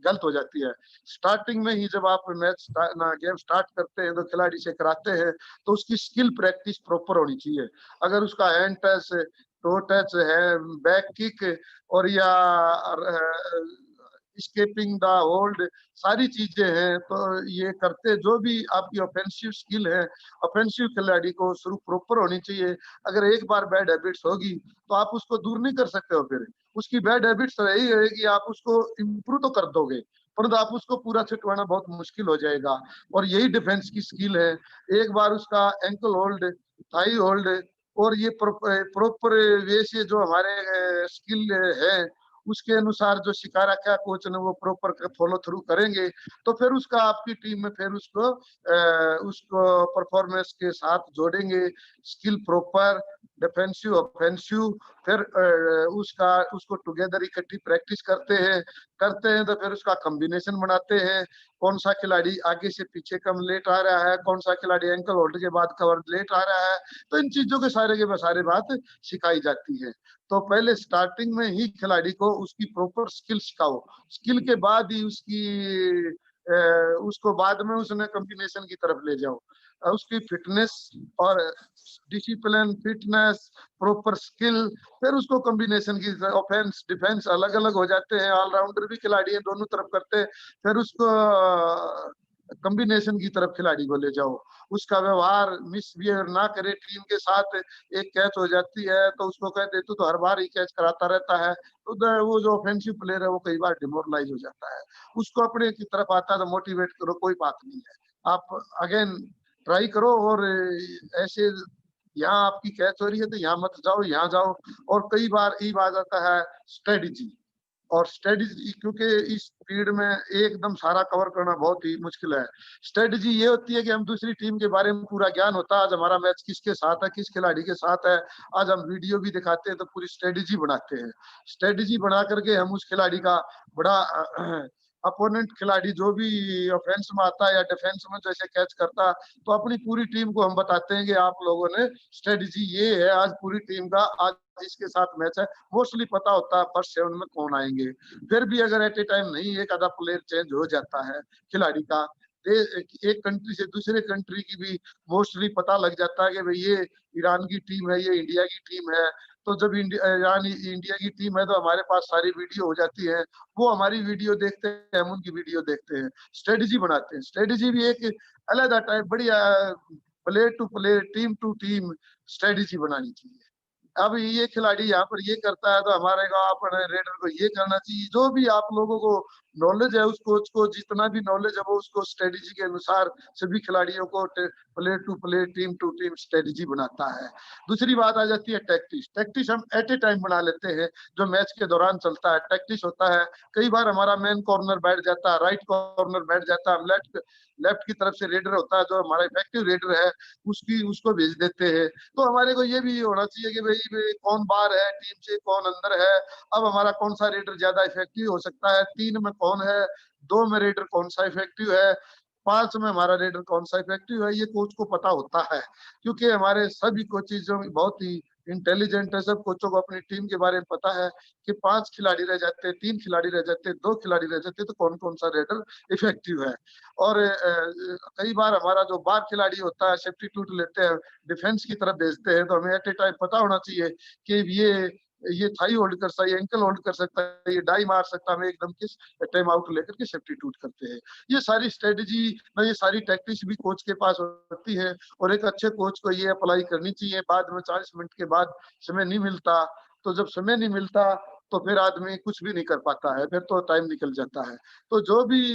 [SPEAKER 5] गलत हो जाती है। स्टार्टिंग में ही जब आप मैच गेम स्टार्ट करते हैं तो खिलाड़ी से कराते हैं, तो उसकी स्किल प्रैक्टिस प्रॉपर होनी चाहिए। अगर उसका हैंड टच, टो टच है, बैक किक और या स्केपिंग द होल्ड, सारी चीजें हैं, तो ये करते जो भी आपकी ऑफेंसिव स्किल है, ऑफेंसिव खिलाड़ी को शुरू प्रॉपर होनी चाहिए। अगर एक बार बैड हैबिट्स होगी तो आप उसको दूर नहीं कर सकते हो, फिर उसकी बैड हैबिट्स रही रहेगी, आप उसको इम्प्रूव तो कर दोगे, परंतु आप उसको पूरा छुटवाना बहुत मुश्किल हो जाएगा। और यही डिफेंस की स्किल है। एक बार उसका एंकल होल्ड, थाई होल्ड और ये प्रॉपर वे से जो हमारे स्किल है उसके अनुसार जो सिखा रखा है कोच ने, वो प्रॉपर फॉलो थ्रू करेंगे, तो फिर उसका आपकी टीम में फिर उसको परफॉर्मेंस के साथ जोड़ेंगे। स्किल प्रॉपर, डिफेंसिव, ऑफेंसिव, फिर उसको टुगेदर इकट्ठी प्रैक्टिस करते हैं तो फिर उसका कॉम्बिनेशन बनाते हैं। कौन सा खिलाड़ी आगे से पीछे कम लेट आ रहा है, कौन सा खिलाड़ी एंकल होल्ड के बाद कवर लेट आ रहा है, तो इन चीजों के सारे बात सिखाई जाती है। तो पहले स्टार्टिंग में ही खिलाड़ी को उसकी प्रॉपर स्किल सिखाओ, स्किल के बाद ही उसको बाद में उसने कॉम्बिनेशन की तरफ ले जाओ। उसकी फिटनेस और डिसिप्लिन, फिटनेस, प्रॉपर स्किल, फिर उसको कॉम्बिनेशन की, ऑफेंस डिफेंस अलग अलग हो जाते हैं। ऑलराउंडर भी खिलाड़ी है, दोनों तरफ करते हैं। फिर उसको कॉम्बिनेशन की तरफ खिलाड़ी को ले जाओ, उसका व्यवहार मिसबिहेव ना करे टीम के साथ। एक कैच हो जाती है तो उसको कहते तू तो हर बार ही कैच कराता रहता है, तो वो जो ऑफेंसिव प्लेयर है वो कई बार डिमोरलाइज हो जाता है। उसको अपने की तरफ आता है तो मोटिवेट करो, कोई बात नहीं है, आप अगेन ट्राई करो। और ऐसे यहाँ आपकी कैच हो रही है तो यहाँ मत जाओ, यहाँ जाओ। और कई बार ये बात आता है स्ट्रेटेजी, और स्ट्रेटेजी क्योंकि इस फील्ड में एकदम सारा कवर करना बहुत ही मुश्किल है। स्ट्रेटेजी ये होती है कि हम दूसरी टीम के बारे में पूरा ज्ञान होता है, आज हमारा मैच किसके साथ है, किस खिलाड़ी के साथ है, आज हम वीडियो भी दिखाते हैं तो पूरी स्ट्रेटेजी बनाते हैं। स्ट्रेटेजी बना करके हम उस खिलाड़ी का बड़ा अपोनेंट खिलाड़ी जो भी ऑफेंस में आता है या डिफेंस में जैसे कैच करता है, तो अपनी पूरी टीम को हम बताते हैं कि आप लोगों ने स्ट्रेटेजी ये है, आज पूरी टीम का आज इसके साथ मैच है। मोस्टली पता होता है फर्स्ट 7 में कौन आएंगे। फिर भी अगर एट ए टाइम नहीं एक आधा प्लेयर चेंज हो जाता है खिलाड़ी का, एक कंट्री से दूसरे कंट्री की भी मोस्टली पता लग जाता है कि भाई ये ईरान की टीम है, ये इंडिया की टीम है। तो जब ईरान इंडिया की टीम है तो हमारे पास सारी वीडियो हो जाती है, वो हमारी वीडियो देखते हैं, हम उनकी वीडियो देखते हैं, स्ट्रेटेजी बनाते हैं। स्ट्रेटेजी भी एक अलग टाइप बढ़िया player to player, team to team strategy बनानी चाहिए। अब ये खिलाड़ी यहाँ पर ये करता है तो हमारे को अपने रेडर को ये करना चाहिए। जो भी आप लोगों को नॉलेज है उस कोच को जितना भी नॉलेज है वो उसको स्ट्रेटेजी के अनुसार सभी खिलाड़ियों को player to player, team to team strategy बनाता है। दूसरी बात आ जाती है टैक्टिक्स। टैक्टिक्स हम एट ए टाइम बना लेते हैं, जो मैच के दौरान चलता है टैक्टिक्स होता है। कई बार हमारा मेन कॉर्नर बैठ जाता है, राइट कॉर्नर बैठ जाता है, हम लेफ्ट की तरफ से रेडर होता है जो हमारा इफेक्टिव रेडर है उसको भेज देते हैं। तो हमारे को ये भी होना चाहिए कि भाई कौन बाहर है टीम से, कौन अंदर है। अब हमारा कौन सा रेडर ज्यादा इफेक्टिव हो सकता है, 3 में कौन है, 2 में रेडर कौन सा इफेक्टिव है, 5 में हमारा रेडर कौन सा इफेक्टिव है, ये कोच को पता होता है। क्योंकि हमारे सभी कोचेज जो बहुत ही इंटेलिजेंट है, सब कोचों को अपनी टीम के बारे में पता है कि 5 खिलाड़ी रह जाते, 3 खिलाड़ी रह जाते, 2 खिलाड़ी रह जाते, तो कौन कौन सा रेडर इफेक्टिव है। और कई बार हमारा जो बाहर खिलाड़ी होता है सब्स्टिट्यूट लेते हैं, डिफेंस की तरफ भेजते हैं, तो हमें एट ए टाइम पता होना चाहिए कि ये थाई होल्ड कर सकता है, ये एंकल होल्ड कर सकता है, ये डाई मार सकता है, हमें एकदम किस टाइम आउट लेकर के सब्स्टिट्यूट करते हैं। ये सारी स्ट्रेटेजी, ये सारी टैक्टिक्स भी कोच के पास होती है, और एक अच्छे कोच को ये अप्लाई करनी चाहिए। बाद में 40 मिनट के बाद समय नहीं मिलता, तो जब समय नहीं मिलता तो फिर आदमी कुछ भी नहीं कर पाता है, फिर तो टाइम निकल जाता है। तो जो भी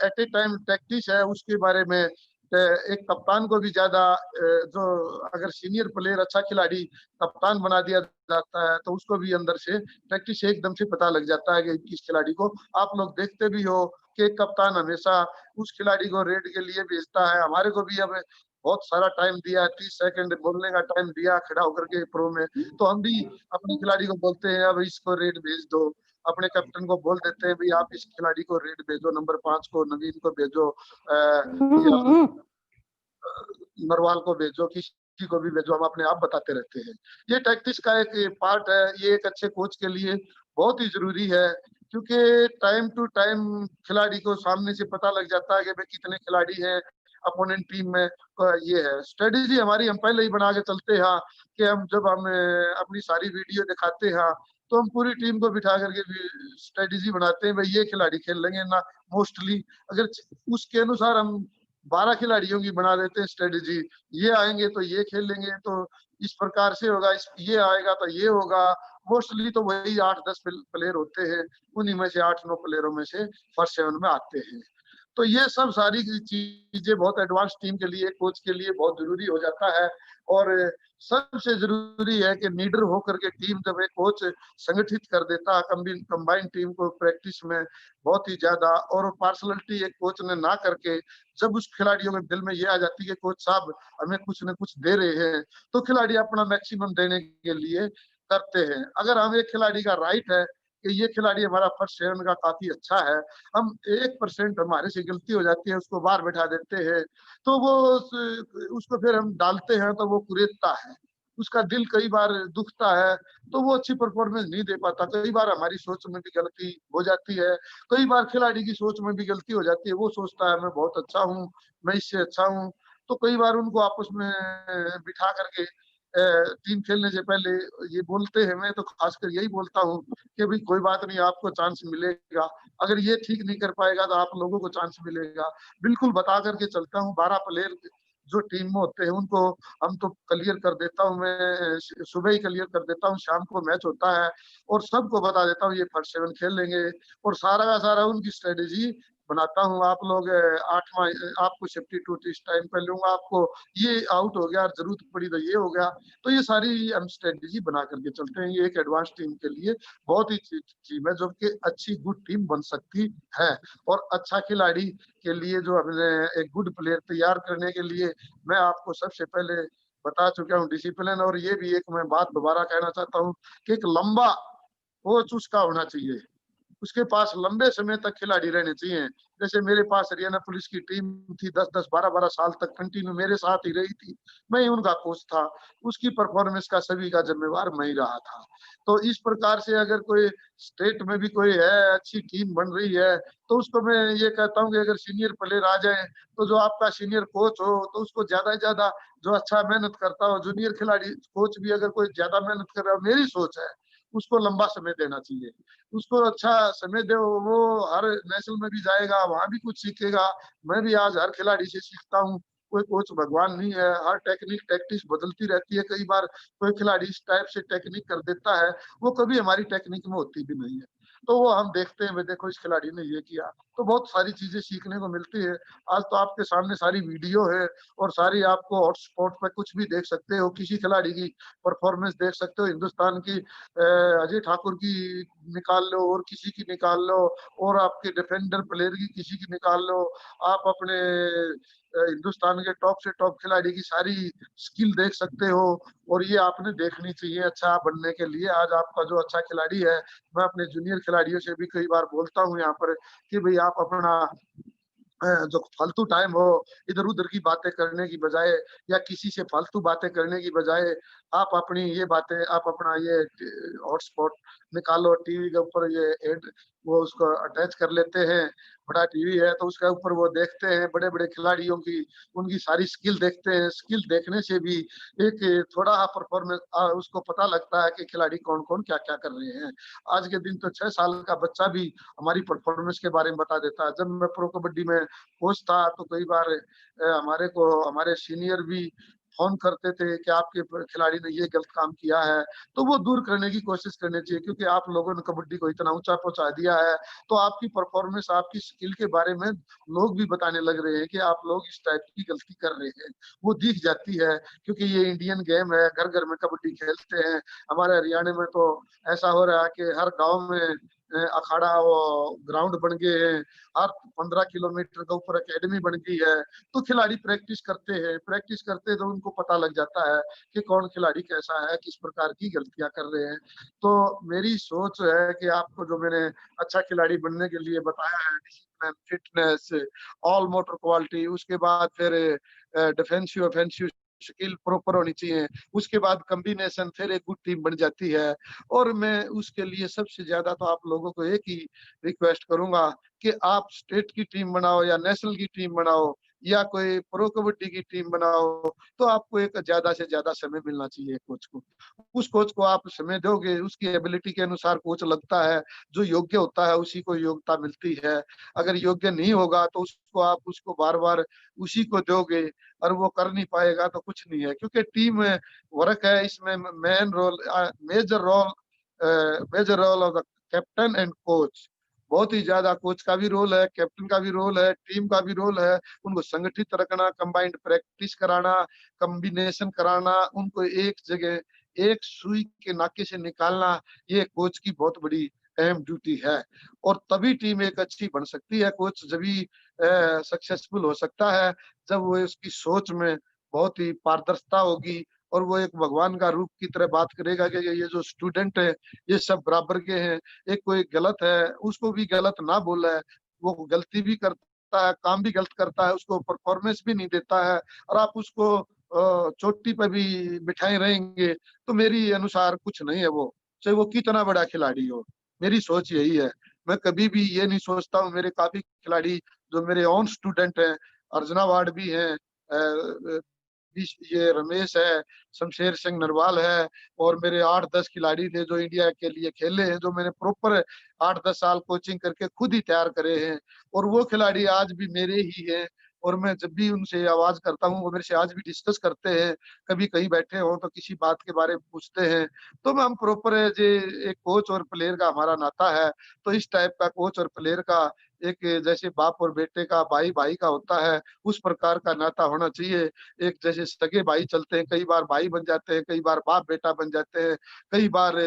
[SPEAKER 5] एट ए टाइम टैक्टिक्स है उसके बारे में एक कप्तान को भी ज्यादा, जो अगर सीनियर प्लेयर अच्छा खिलाड़ी कप्तान बना दिया जाता है तो उसको भी अंदर से प्रैक्टिस एकदम से पता लग जाता है कि किस खिलाड़ी को। आप लोग देखते भी हो कि कप्तान हमेशा उस खिलाड़ी को रेड के लिए भेजता है। हमारे को भी अब बहुत सारा टाइम दिया, 30 सेकंड बोलने का टाइम दिया खड़ा होकर के प्रो में, तो हम भी अपने खिलाड़ी को बोलते हैं अब इसको रेड भेज दो। अपने कैप्टन को बोल देते हैं भाई आप इस खिलाड़ी को रेड भेजो, नंबर 5 को नवीन को भेजो, नरवाल को भेजो, किसी को भी भेजो, हम अपने आप बताते रहते हैं। ये टैक्टिक्स का एक पार्ट है, ये एक अच्छे कोच के लिए बहुत ही जरूरी है, क्योंकि टाइम टू टाइम खिलाड़ी को सामने से पता लग जाता है कि भाई कितने खिलाड़ी हैं अपोनेंट टीम में। ये है स्ट्रेटेजी हमारी, हम पहले ही बना के चलते हैं कि जब हम अपनी सारी वीडियो दिखाते हैं तो हम पूरी टीम को बिठा करके स्ट्रेटेजी बनाते हैं, भाई ये खिलाड़ी खेल लेंगे ना। मोस्टली अगर उसके अनुसार हम 12 खिलाड़ियों की बना देते हैं स्ट्रेटेजी, ये आएंगे तो ये खेल लेंगे, तो इस प्रकार से होगा, ये आएगा तो ये होगा। मोस्टली तो वही 8-10 प्लेयर होते हैं, उन्हीं में से 8-9 प्लेयरों में से फर्स्ट 7 में आते हैं। तो ये सब सारी चीजें बहुत एडवांस टीम के लिए, कोच के लिए बहुत जरूरी हो जाता है। और सबसे जरूरी है कि लीडर होकर के टीम जब एक कोच संगठित कर देता है कंबाइंड टीम को प्रैक्टिस में बहुत ही ज्यादा, और पार्सलिटी एक कोच ने ना करके जब उस खिलाड़ियों के दिल में ये आ जाती है कि कोच साहब हमें कुछ न कुछ दे रहे हैं, तो खिलाड़ी अपना मैक्सिमम देने के लिए करते हैं। अगर हम एक खिलाड़ी का राइट है कि ये खिलाड़ी हमारा फर्स्ट 7 का काफी अच्छा है, हम 1% हमारे से गलती हो जाती है उसको बाहर बैठा देते हैं, तो वो उसको फिर हम डालते हैं तो वो कुरेदता है, उसका दिल कई बार दुखता है, तो वो अच्छी परफॉर्मेंस नहीं दे पाता। कई बार हमारी सोच में भी गलती हो जाती है, कई बार खिलाड़ी की सोच में भी गलती हो जाती है, वो सोचता है मैं बहुत अच्छा हूँ, मैं इससे अच्छा हूँ, तो कई बार उनको आपस में बिठा करके टीम खेलने से पहले ये बोलते हैं, मैं तो खासकर यही बोलता हूँ कि भाई कोई बात नहीं, आपको चांस मिलेगा। अगर ये ठीक नहीं कर पाएगा तो आप लोगों को चांस मिलेगा। बिल्कुल बता करके चलता हूँ। 12 प्लेयर जो टीम में होते हैं उनको हम तो क्लियर कर देता हूँ, मैं सुबह ही क्लियर कर देता हूँ, शाम को मैच होता है और सबको बता देता हूँ ये फर्स्ट 7 खेल लेंगे और सारा का सारा उनकी स्ट्रेटेजी बनाता हूँ। आप लोग 8वां आपको सब्स्टिट्यूट इस टाइम पे लूंगा, आपको ये आउट हो गया, जरूरत पड़ी तो ये हो गया। तो ये सारी हम स्ट्रेटेजी बना करके चलते हैं। ये एक एडवांस टीम के लिए बहुत ही टीम है जो कि अच्छी गुड टीम बन सकती है। और अच्छा खिलाड़ी के लिए जो हमने एक गुड प्लेयर तैयार करने के लिए मैं आपको सबसे पहले बता चुका हूँ डिसिप्लिन। और ये भी एक मैं बात दोबारा कहना चाहता हूँ कि एक लंबा कोच उसका होना चाहिए, उसके पास लंबे समय तक खिलाड़ी रहने चाहिए। जैसे मेरे पास हरियाणा पुलिस की टीम थी, 10-10 12-12 साल तक कंटिन्यू मेरे साथ ही रही थी, मैं ही उनका कोच था। उसकी परफॉर्मेंस का सभी का जिम्मेवार मैं ही रहा था। तो इस प्रकार से अगर कोई स्टेट में भी कोई है अच्छी टीम बन रही है तो उसको मैं ये कहता हूँ कि अगर सीनियर प्लेयर आ जाए तो जो आपका सीनियर कोच हो तो उसको ज्यादा से ज्यादा जो अच्छा मेहनत करता हो, जूनियर खिलाड़ी कोच भी अगर कोई ज्यादा मेहनत कर रहा हो, मेरी सोच है उसको लंबा समय देना चाहिए। उसको अच्छा समय दे, वो हर नेशनल में भी जाएगा, वहां भी कुछ सीखेगा। मैं भी आज हर खिलाड़ी से सीखता हूँ। कोई कोच भगवान नहीं है, हर टेक्निक टैक्टिक्स बदलती रहती है। कई बार कोई खिलाड़ी इस टाइप से टेक्निक कर देता है, वो कभी हमारी टेक्निक में होती भी नहीं है। तो वो हम देखते हैं, देखो इस खिलाड़ी ने ये किया, तो बहुत सारी चीजें सीखने को मिलती है। आज तो आपके सामने सारी वीडियो है और सारी आपको हॉटस्पॉट पे कुछ भी देख सकते हो, किसी खिलाड़ी की परफॉर्मेंस देख सकते हो। हिंदुस्तान की अजय ठाकुर की निकाल लो और किसी की निकाल लो, और आपके डिफेंडर प्लेयर की किसी की निकाल लो। आप अपने हिंदुस्तान के टॉप से टॉप खिलाड़ी की सारी स्किल देख सकते हो। और ये आपने देखनी चाहिए अच्छा बनने के लिए। आज आपका जो अच्छा खिलाड़ी है, मैं अपने जूनियर खिलाड़ियों से भी कई बार बोलता हूँ यहाँ पर कि भाई आप अपना जो फालतू टाइम हो इधर उधर की बातें करने की बजाय या किसी से फालतू बातें करने की बजाय आप अपनी ये बातें, आप अपना ये हॉटस्पॉट निकालो। टीवी के ऊपर ये एड वो उसको अटैच कर लेते हैं, बड़ा टीवी है तो उसके ऊपर वो देखते हैं बड़े बड़े खिलाड़ियों की, उनकी सारी स्किल देखते हैं। स्किल देखने से भी एक थोड़ा परफॉर्मेंस उसको पता लगता है कि खिलाड़ी कौन कौन क्या क्या कर रहे हैं। आज के दिन तो 6 साल का बच्चा भी हमारी परफॉर्मेंस के बारे में बता देता है। जब मैं प्रो कबड्डी में कोच था तो कई बार हमारे को हमारे सीनियर भी फोन करते थे कि आपके खिलाड़ी ने ये गलत काम किया है, तो वो दूर करने की कोशिश करनी चाहिए। क्योंकि आप लोगों ने कबड्डी को इतना ऊंचा पहुंचा दिया है तो आपकी परफॉर्मेंस, आपकी स्किल के बारे में लोग भी बताने लग रहे हैं कि आप लोग इस टाइप की गलती कर रहे हैं, वो दिख जाती है। क्योंकि ये इंडियन गेम है, घर घर में कबड्डी खेलते हैं। हमारे हरियाणा में तो ऐसा हो रहा है कि हर गाँव में अखाड़ा वो ग्राउंड बन गए हैं, हर 15 किलोमीटर के ऊपर एकेडमी बन गई है। तो खिलाड़ी प्रैक्टिस करते हैं, प्रैक्टिस करते तो उनको पता लग जाता है कि कौन खिलाड़ी कैसा है, किस प्रकार की गलतियां कर रहे हैं। तो मेरी सोच है कि आपको जो मैंने अच्छा खिलाड़ी बनने के लिए बताया है, discipline, fitness, all motor quality, उसके बाद फिर डिफेंसिव ऑफेंसिव स्किल प्रॉपर होनी चाहिए, उसके बाद कॉम्बिनेशन, फिर एक गुड टीम बन जाती है। और मैं उसके लिए सबसे ज्यादा तो आप लोगों को एक ही रिक्वेस्ट करूंगा कि आप स्टेट की टीम बनाओ या नेशनल की टीम बनाओ या कोई प्रो कबड्डी की टीम बनाओ, तो आपको एक ज्यादा से ज्यादा समय मिलना चाहिए कोच को। उस कोच को आप समय दोगे, उसकी एबिलिटी के अनुसार कोच लगता है, जो योग्य होता है उसी को योग्यता मिलती है। अगर योग्य नहीं होगा तो उसको आप उसको बार बार उसी को दोगे और वो कर नहीं पाएगा तो कुछ नहीं है। क्योंकि टीम वर्क है, इसमें major role of the captain and coach. बहुत ही ज्यादा कोच का भी रोल है, कैप्टन का भी रोल है, टीम का भी रोल है। उनको संगठित रखना, कंबाइंड प्रैक्टिस कराना, कॉम्बिनेशन कराना, उनको एक जगह एक सुई के नाके से निकालना, ये कोच की बहुत बड़ी अहम ड्यूटी है। और तभी टीम एक अच्छी बन सकती है। कोच जभी सक्सेसफुल हो सकता है जब वो उसकी सोच में बहुत ही पारदर्शिता होगी और वो एक भगवान का रूप की तरह बात करेगा कि ये जो स्टूडेंट है ये सब बराबर के हैं, एक कोई गलत है उसको भी गलत ना बोला है, वो गलती भी करता है, काम भी गलत करता है, उसको परफॉर्मेंस भी नहीं देता है और आप उसको चोटी पे भी बिठाए रहेंगे तो मेरी अनुसार कुछ नहीं है वो, चाहे वो कितना बड़ा खिलाड़ी हो। मेरी सोच यही है। मैं कभी भी ये नहीं सोचता हूँ, मेरे काफी खिलाड़ी जो मेरे ओन स्टूडेंट हैं, अर्जुना अवार्ड भी हैं, ये रमेश है, शमशेर सिंह नरवाल है, और मेरे 8-10 खिलाड़ी थे जो इंडिया के लिए खेले हैं, जो मैंने प्रॉपर 8-10 साल कोचिंग करके खुद ही तैयार करे हैं, और वो खिलाड़ी आज भी मेरे ही हैं। और मैं जब भी उनसे आवाज करता हूँ, वो मेरे से आज भी डिस्कस करते हैं, कभी कहीं बैठे हो तो किसी बात के बारे में पूछते हैं। तो हम प्रॉपर एक कोच और प्लेयर का हमारा नाता है, तो इस टाइप का कोच और प्लेयर का एक जैसे बाप और बेटे का, भाई भाई का होता है, उस प्रकार का नाता होना चाहिए। एक जैसे सगे भाई चलते हैं, कई बार भाई बन जाते हैं, कई बार बाप बेटा बन जाते हैं, कई बार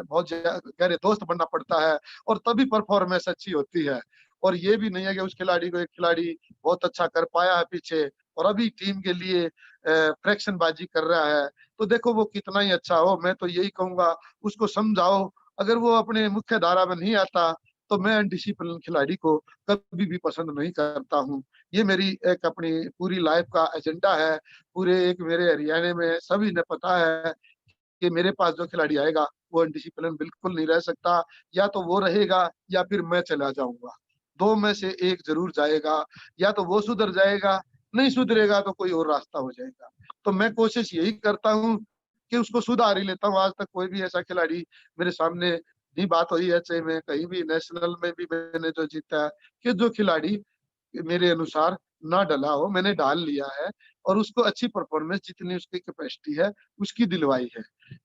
[SPEAKER 5] बहुत गहरे दोस्त बनना पड़ता है, और तभी परफॉर्मेंस अच्छी होती है। और ये भी नहीं है कि उस खिलाड़ी को एक खिलाड़ी बहुत अच्छा कर पाया है पीछे और अभी टीम के लिए फ्रैक्शन बाजी कर रहा है, तो देखो वो कितना ही अच्छा हो, मैं तो यही कहूंगा उसको समझाओ। अगर वो अपने मुख्य धारा में नहीं आता तो मैं अनडिसिप्लिन खिलाड़ी को कभी भी पसंद नहीं करता हूँ। ये मेरी एक अपनी पूरी लाइफ का एजेंडा है। पूरे एक मेरे हरियाणा में सभी ने पता है कि मेरे पास जो खिलाड़ी आएगा वो अनडिसिप्लिन बिल्कुल नहीं रह सकता, या तो वो रहेगा या फिर मैं चला जाऊंगा, दो में से एक जरूर जाएगा। या तो वो सुधर जाएगा, नहीं सुधरेगा तो कोई और रास्ता हो जाएगा। तो मैं कोशिश यही करता हूँ कि उसको सुधार ही लेता हूँ। आज तक कोई भी ऐसा खिलाड़ी मेरे सामने नहीं बात हुई है, चाहे मैं कहीं भी नेशनल में भी मैंने जो जीता है, कि जो खिलाड़ी मेरे अनुसार ना डला हो, मैंने डाल लिया है और उसको अच्छी परफॉर्मेंस जितनी उसकी कैपेसिटी है उसकी दिलवाई है।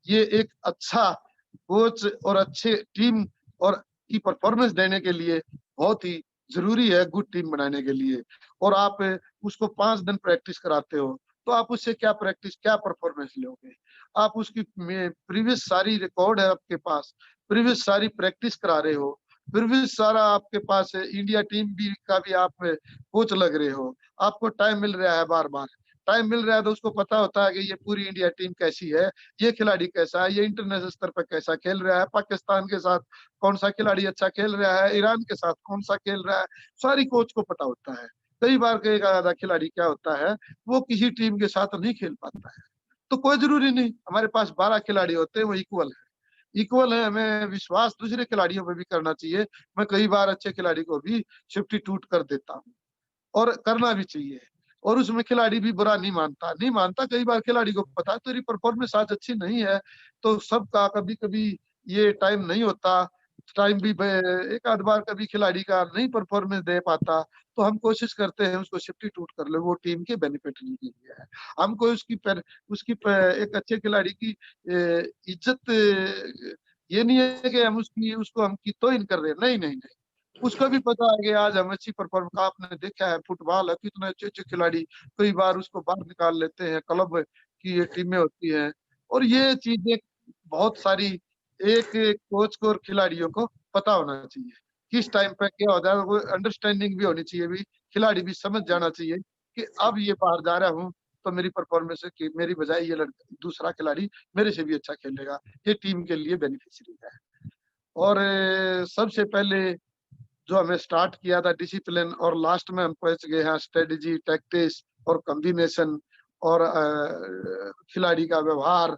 [SPEAKER 5] ये एक अच्छा कोच और अच्छे टीम और की परफॉर्मेंस देने के लिए बहुत ही जरूरी है, गुड टीम बनाने के लिए। और आप उसको 5 दिन प्रैक्टिस कराते हो तो आप उससे क्या प्रैक्टिस, क्या परफॉर्मेंस लोगे? आप उसकी प्रीवियस सारी रिकॉर्ड है आपके पास, प्रीवियस सारी प्रैक्टिस करा रहे हो, प्रीवियस सारा आपके पास है, इंडिया टीम भी का भी आप कोच लग रहे हो, आपको टाइम मिल रहा है, बार बार टाइम मिल रहा है, तो उसको पता होता है कि ये पूरी इंडिया टीम कैसी है, ये खिलाड़ी कैसा है, ये इंटरनेशनल स्तर पर कैसा खेल रहा है, पाकिस्तान के साथ कौन सा खिलाड़ी अच्छा खेल रहा है, ईरान के साथ कौन सा खेल रहा है, सारी कोच को पता होता है। कई बार कई आधा खिलाड़ी क्या होता है, वो किसी टीम के साथ नहीं खेल पाता है, तो कोई जरूरी नहीं, हमारे पास 12 खिलाड़ी होते हैं, वो इक्वल है। हमें विश्वास दूसरे खिलाड़ियों पे भी करना चाहिए। मैं कई बार अच्छे खिलाड़ी को भी सब्स्टिट्यूट कर देता हूँ और करना भी चाहिए, और उसमें खिलाड़ी भी बुरा नहीं मानता। कई बार खिलाड़ी को पता है तेरी परफॉर्मेंस आज अच्छी नहीं है, तो सबका कभी कभी ये टाइम नहीं होता, टाइम भी एक आध बार कभी खिलाड़ी का नहीं परफॉर्मेंस दे पाता, तो हम कोशिश करते हैं उसको सब्स्टिट्यूट कर ले, वो टीम के बेनिफिट के लिए है। हमको एक अच्छे खिलाड़ी की इज्जत ये नहीं है कि हम उसको हम की तोहिन कर रहे हैं, नहीं नहीं नहीं, उसको भी पता है कि आज हम अच्छी परफॉर्म का, आपने देखा है फुटबॉल है, कितने अच्छे अच्छे खिलाड़ी कई बार उसको बाहर निकाल लेते हैं, क्लब की ये टीमें होती हैं। और ये चीजें बहुत सारी एक एक कोच को और खिलाड़ियों को पता होना चाहिए किस टाइम पे क्या होता है, वो अंडरस्टैंडिंग भी होनी चाहिए, भी खिलाड़ी भी समझ जाना चाहिए कि अब ये बाहर जा रहा हूँ तो मेरी परफॉर्मेंस की मेरी बजाय ये दूसरा खिलाड़ी मेरे से भी अच्छा खेलेगा, ये टीम के लिए बेनिफिशियरी है। और सबसे पहले जो हमें स्टार्ट किया था डिसिप्लिन, और लास्ट में हम पहुंच गए हैं स्ट्रेटेजी, टैक्टिक्स और कॉम्बिनेशन, और खिलाड़ी का व्यवहार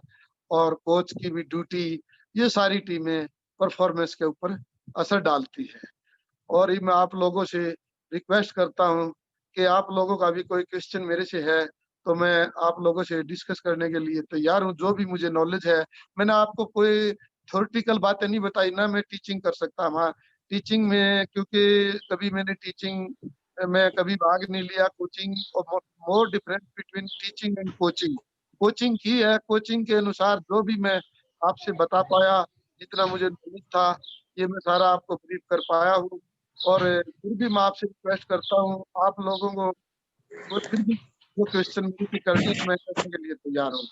[SPEAKER 5] और कोच की भी ड्यूटी, ये सारी टीमें परफॉर्मेंस के ऊपर असर डालती है। और मैं आप लोगों से रिक्वेस्ट करता हूं कि आप लोगों का भी कोई क्वेश्चन मेरे से है तो मैं आप लोगों से डिस्कस करने के लिए तैयार हूं। जो भी मुझे नॉलेज है, मैंने आपको कोई थ्योरेटिकल बातें नहीं बताई ना, मैं टीचिंग कर सकता हूँ टीचिंग में, क्योंकि कभी मैंने टीचिंग में कभी भाग नहीं लिया। कोचिंग और more difference between teaching and coaching, coaching की है, कोचिंग के अनुसार जो भी मैं आपसे बता पाया, जितना मुझे नॉलेज था, ये मैं सारा आपको ब्रीफ कर पाया हूँ। और फिर भी मैं आपसे रिक्वेस्ट करता हूँ, आप लोगों को फिर भी जो क्वेश्चन मेरी करनी है मैं करने के लिए तैयार हूँ।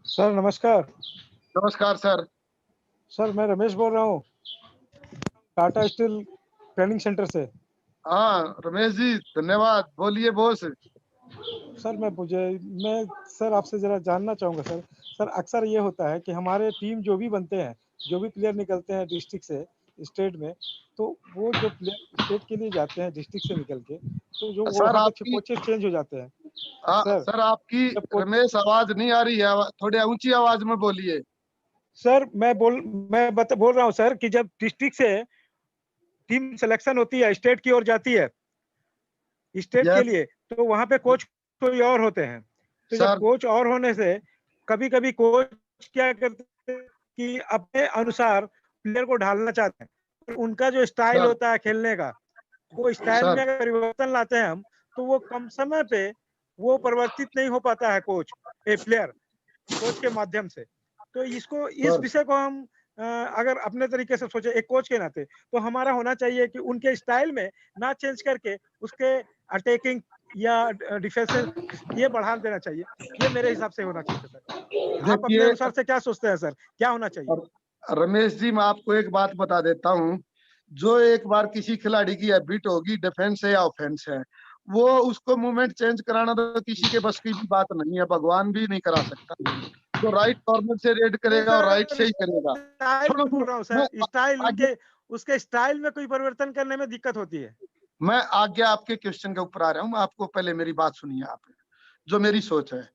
[SPEAKER 7] सर नमस्कार।
[SPEAKER 5] नमस्कार सर।
[SPEAKER 7] सर मैं रमेश बोल रहा हूँ, टाटा स्टील ट्रेनिंग सेंटर से।
[SPEAKER 5] हाँ रमेश जी, धन्यवाद, बोलिए बॉस।
[SPEAKER 7] सर मैं सर आपसे जरा जानना चाहूँगा सर अक्सर ये होता है कि हमारे टीम जो भी बनते हैं, जो भी प्लेयर निकलते हैं डिस्ट्रिक्ट से स्टेट में, तो वो जो प्लेयर स्टेट के लिए जाते हैं डिस्ट्रिक्ट से निकल के, तो जो वहाँ के कोचेस चेंज हो जाते हैं।
[SPEAKER 5] सर आपकी रमेश आवाज नहीं आ रही है, थोड़ी ऊंची आवाज में बोलिए।
[SPEAKER 7] सर मैं बोल रहा हूँ सर कि जब डिस्ट्रिक्ट से टीम सिलेक्शन होती है, स्टेट की ओर जाती है, स्टेट के लिए, तो वहाँ पे कोच कोई और होते हैं। तो जब कोच और होने से कभी कभी कोच क्या करते हैं कि अपने अनुसार प्लेयर को ढालना चाहते हैं। तो उनका जो स्टाइल होता है खेलने का, वो स्टाइल में अगर परिवर्तन लाते हैं हम, तो वो कम समय पे वो परिवर्तित नहीं हो पाता है प्लेयर कोच के माध्यम से। तो इस विषय को हम अगर अपने तरीके से सोचे एक कोच के नाते, तो हमारा होना चाहिए कि उनके स्टाइल में ना चेंज करके उसके अटैकिंग या डिफेंसिव ये बढ़ा देना चाहिए। ये मेरे हिसाब से होना चाहिए सर। आप अपने अनुसार से क्या सोचते हैं सर, क्या होना चाहिए?
[SPEAKER 5] रमेश जी, मैं आपको एक बात बता देता हूँ, जो एक बार किसी खिलाड़ी की हैबिट होगी डिफेंस है या ऑफेंस है, वो उसको मूवमेंट चेंज कराना तो किसी के बस की भी बात नहीं है, भगवान भी नहीं करा सकता। तो राइट कॉर्नर से रेड करेगा और राइट से ही करेगा।
[SPEAKER 7] स्टाइल उसके स्टाइल में कोई परिवर्तन करने में दिक्कत होती है।
[SPEAKER 5] मैं आज्ञा आपके क्वेश्चन के ऊपर आ रहा हूँ, मैं आपको पहले मेरी बात सुनिए। आप जो मेरी सोच है,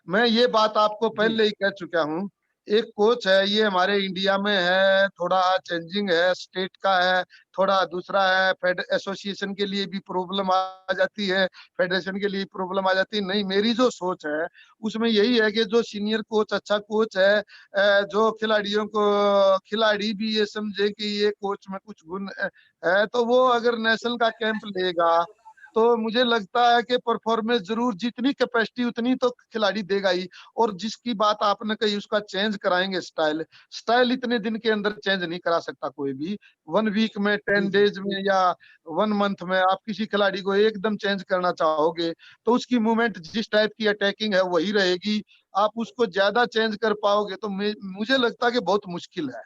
[SPEAKER 5] मैं ये बात आपको पहले ही कह चुका हूँ। एक कोच है, ये हमारे इंडिया में है, थोड़ा चेंजिंग है, स्टेट का है, थोड़ा दूसरा है, एसोसिएशन के लिए भी प्रॉब्लम आ जाती है, फेडरेशन के लिए प्रॉब्लम आ जाती है। नहीं, मेरी जो सोच है उसमें यही है कि जो सीनियर कोच अच्छा कोच है, जो खिलाड़ियों को खिलाड़ी भी ये समझे कि ये कोच में कुछ गुण है, तो वो अगर नेशनल का कैंप लेगा तो मुझे लगता है कि परफॉर्मेंस जरूर जितनी कैपेसिटी उतनी तो खिलाड़ी देगा ही। और जिसकी बात आपने कही उसका चेंज कराएंगे स्टाइल इतने दिन के अंदर चेंज नहीं करा सकता कोई भी। 1 वीक में, 10 डेज में या 1 मंथ में आप किसी खिलाड़ी को एकदम चेंज करना चाहोगे तो उसकी मूवमेंट जिस टाइप की अटैकिंग है वही रहेगी। आप उसको ज्यादा चेंज कर पाओगे तो मुझे लगता है कि बहुत मुश्किल है।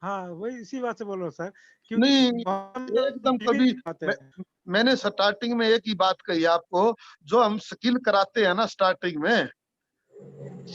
[SPEAKER 7] हाँ, वही इसी बात से बोल रहा हूँ सर,
[SPEAKER 5] नहीं एकदम कभी मैंने स्टार्टिंग में एक ही बात कही आपको, जो हम स्किल कराते हैं ना स्टार्टिंग में,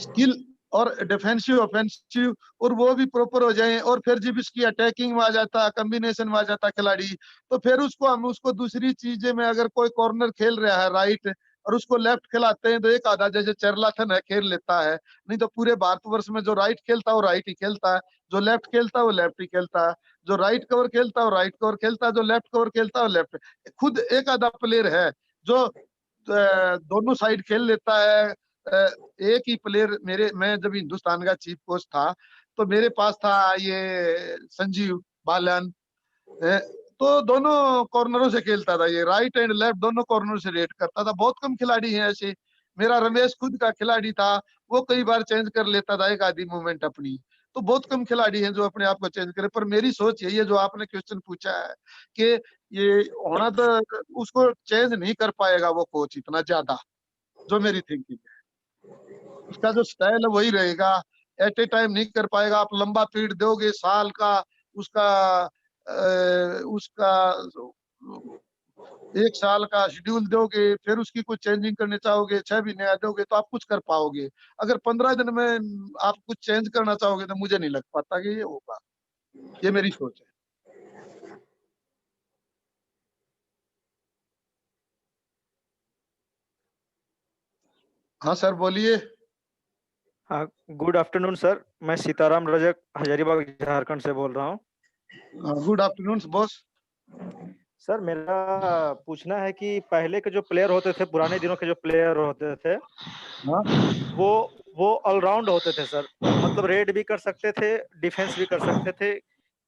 [SPEAKER 5] स्किल और डिफेंसिव ऑफेंसिव, और वो भी प्रॉपर हो जाए, और फिर जब इसकी अटैकिंग में आ जाता, कॉम्बिनेशन में आ जाता खिलाड़ी, तो फिर हम उसको दूसरी चीजें में, अगर कोई कॉर्नर खेल रहा है राइट और उसको लेफ्ट खिलाते हैं तो एक आधा जैसे चरलाथन है खेल लेता है। नहीं तो पूरे भारतवर्ष में जो राइट खेलता है वो राइट ही खेलता है, जो लेफ्ट खेलता है वो लेफ्ट ही खेलता है, जो राइट कवर खेलता है वो राइट कवर खेलता है, जो लेफ्ट कवर खेलता है वो लेफ्ट। खुद एक आधा प्लेयर है जो दोनों साइड खेल लेता है। एक ही प्लेयर मैं जब हिंदुस्तान का चीफ कोच था तो मेरे पास था ये संजीव बालन, तो दोनों कॉर्नरों से खेलता था, ये राइट एंड लेफ्ट दोनों कॉर्नर से रेड करता था। बहुत कम खिलाड़ी हैं ऐसे। मेरा रमेश खुद का खिलाड़ी था, वो कई बार चेंज कर लेता था एक आधी मूवमेंट अपनी। तो बहुत कम खिलाड़ी हैं जो अपने आप को चेंज करे। पर मेरी सोच यही है, जो आपने क्वेश्चन पूछा है कि ये होना तो उसको चेंज नहीं कर पाएगा वो कोच इतना ज्यादा, जो मेरी थिंकिंग है। उसका जो स्टाइल है वही रहेगा, एट ए टाइम नहीं कर पाएगा। आप लंबा पीरियड दोगे, साल का उसका 1 साल का शेड्यूल दोगे, फिर उसकी कुछ चेंजिंग करने चाहोगे, 6 महीने दोगे तो आप कुछ कर पाओगे। अगर 15 दिन में आप कुछ चेंज करना चाहोगे तो मुझे नहीं लग पाता कि ये होगा। ये मेरी सोच है। हाँ सर बोलिए।
[SPEAKER 8] हाँ, गुड आफ्टरनून सर, मैं सीताराम रजक हजारीबाग झारखंड से बोल रहा हूँ।
[SPEAKER 5] Good afternoon boss.
[SPEAKER 8] सर मेरा पूछना है कि पहले के जो प्लेयर होते थे, पुराने दिनों के जो प्लेयर होते थे, वो ऑलराउंड होते थे सर। मतलब रेड भी कर सकते थे, डिफेंस भी कर सकते थे,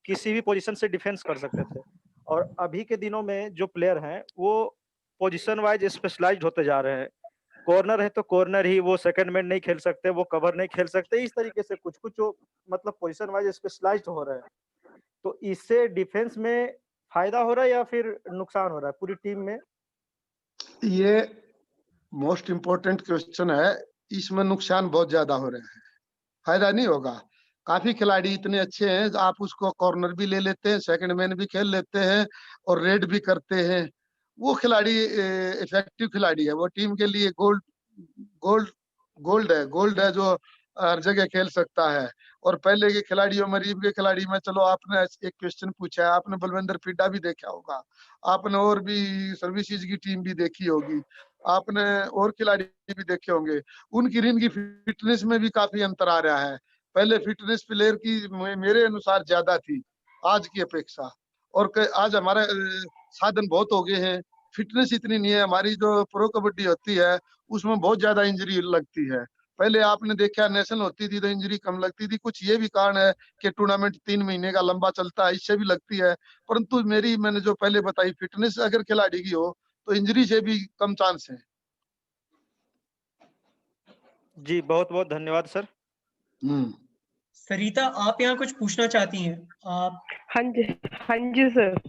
[SPEAKER 8] किसी भी पोजीशन से डिफेंस कर सकते थे। और अभी के दिनों में जो प्लेयर हैं वो पोजीशन वाइज स्पेशलाइज्ड होते जा रहे हैं। कॉर्नर है तो कॉर्नर ही, वो सेकंड मैन नहीं खेल सकते, वो कवर नहीं खेल सकते, इस तरीके से कुछ कुछ जो मतलब पोजीशन वाइज स्पेशलाइज्ड हो रहे हैं। तो इससे डिफेंस में फायदा हो रहा है या फिर नुकसान हो रहा है पूरी टीम में?
[SPEAKER 5] ये मोस्ट इम्पोर्टेंट क्वेश्चन है। इसमें नुकसान बहुत ज्यादा हो रहे हैं, फायदा नहीं होगा। काफी खिलाड़ी इतने अच्छे हैं, आप उसको कॉर्नर भी ले लेते हैं, सेकंड मैन भी खेल लेते हैं और रेड भी करते हैं। वो खिलाड़ी इफेक्टिव खिलाड़ी है, वो टीम के लिए गोल्ड है जो हर जगह खेल सकता है। और पहले के खिलाड़ियों में, रीब के खिलाड़ी में, चलो आपने एक क्वेश्चन पूछा है, आपने बलविंदर पिड्डा भी देखा होगा, आपने और भी सर्विसेज की टीम भी देखी होगी, आपने और खिलाड़ी भी देखे होंगे। उनकी इनकी फिटनेस में भी काफी अंतर आ रहा है। पहले फिटनेस प्लेयर की मेरे अनुसार ज्यादा थी आज की अपेक्षा। और आज हमारे साधन बहुत हो गए हैं, फिटनेस इतनी नहीं है। हमारी जो प्रो कबड्डी होती है उसमें बहुत ज्यादा इंजरी लगती है। पहले आपने देखा नेशनल होती थी तो इंजरी कम लगती थी। कुछ ये भी कारण है कि टूर्नामेंट 3 महीने का लंबा चलता है, इससे भी लगती है। परंतु मैंने जो पहले बताई, फिटनेस अगर खिलाड़ी की हो तो इंजरी से भी कम चांस है।
[SPEAKER 8] जी बहुत बहुत धन्यवाद सर।
[SPEAKER 4] सरिता, आप यहाँ कुछ पूछना चाहती हैं? आप?
[SPEAKER 3] हाँ जी सर।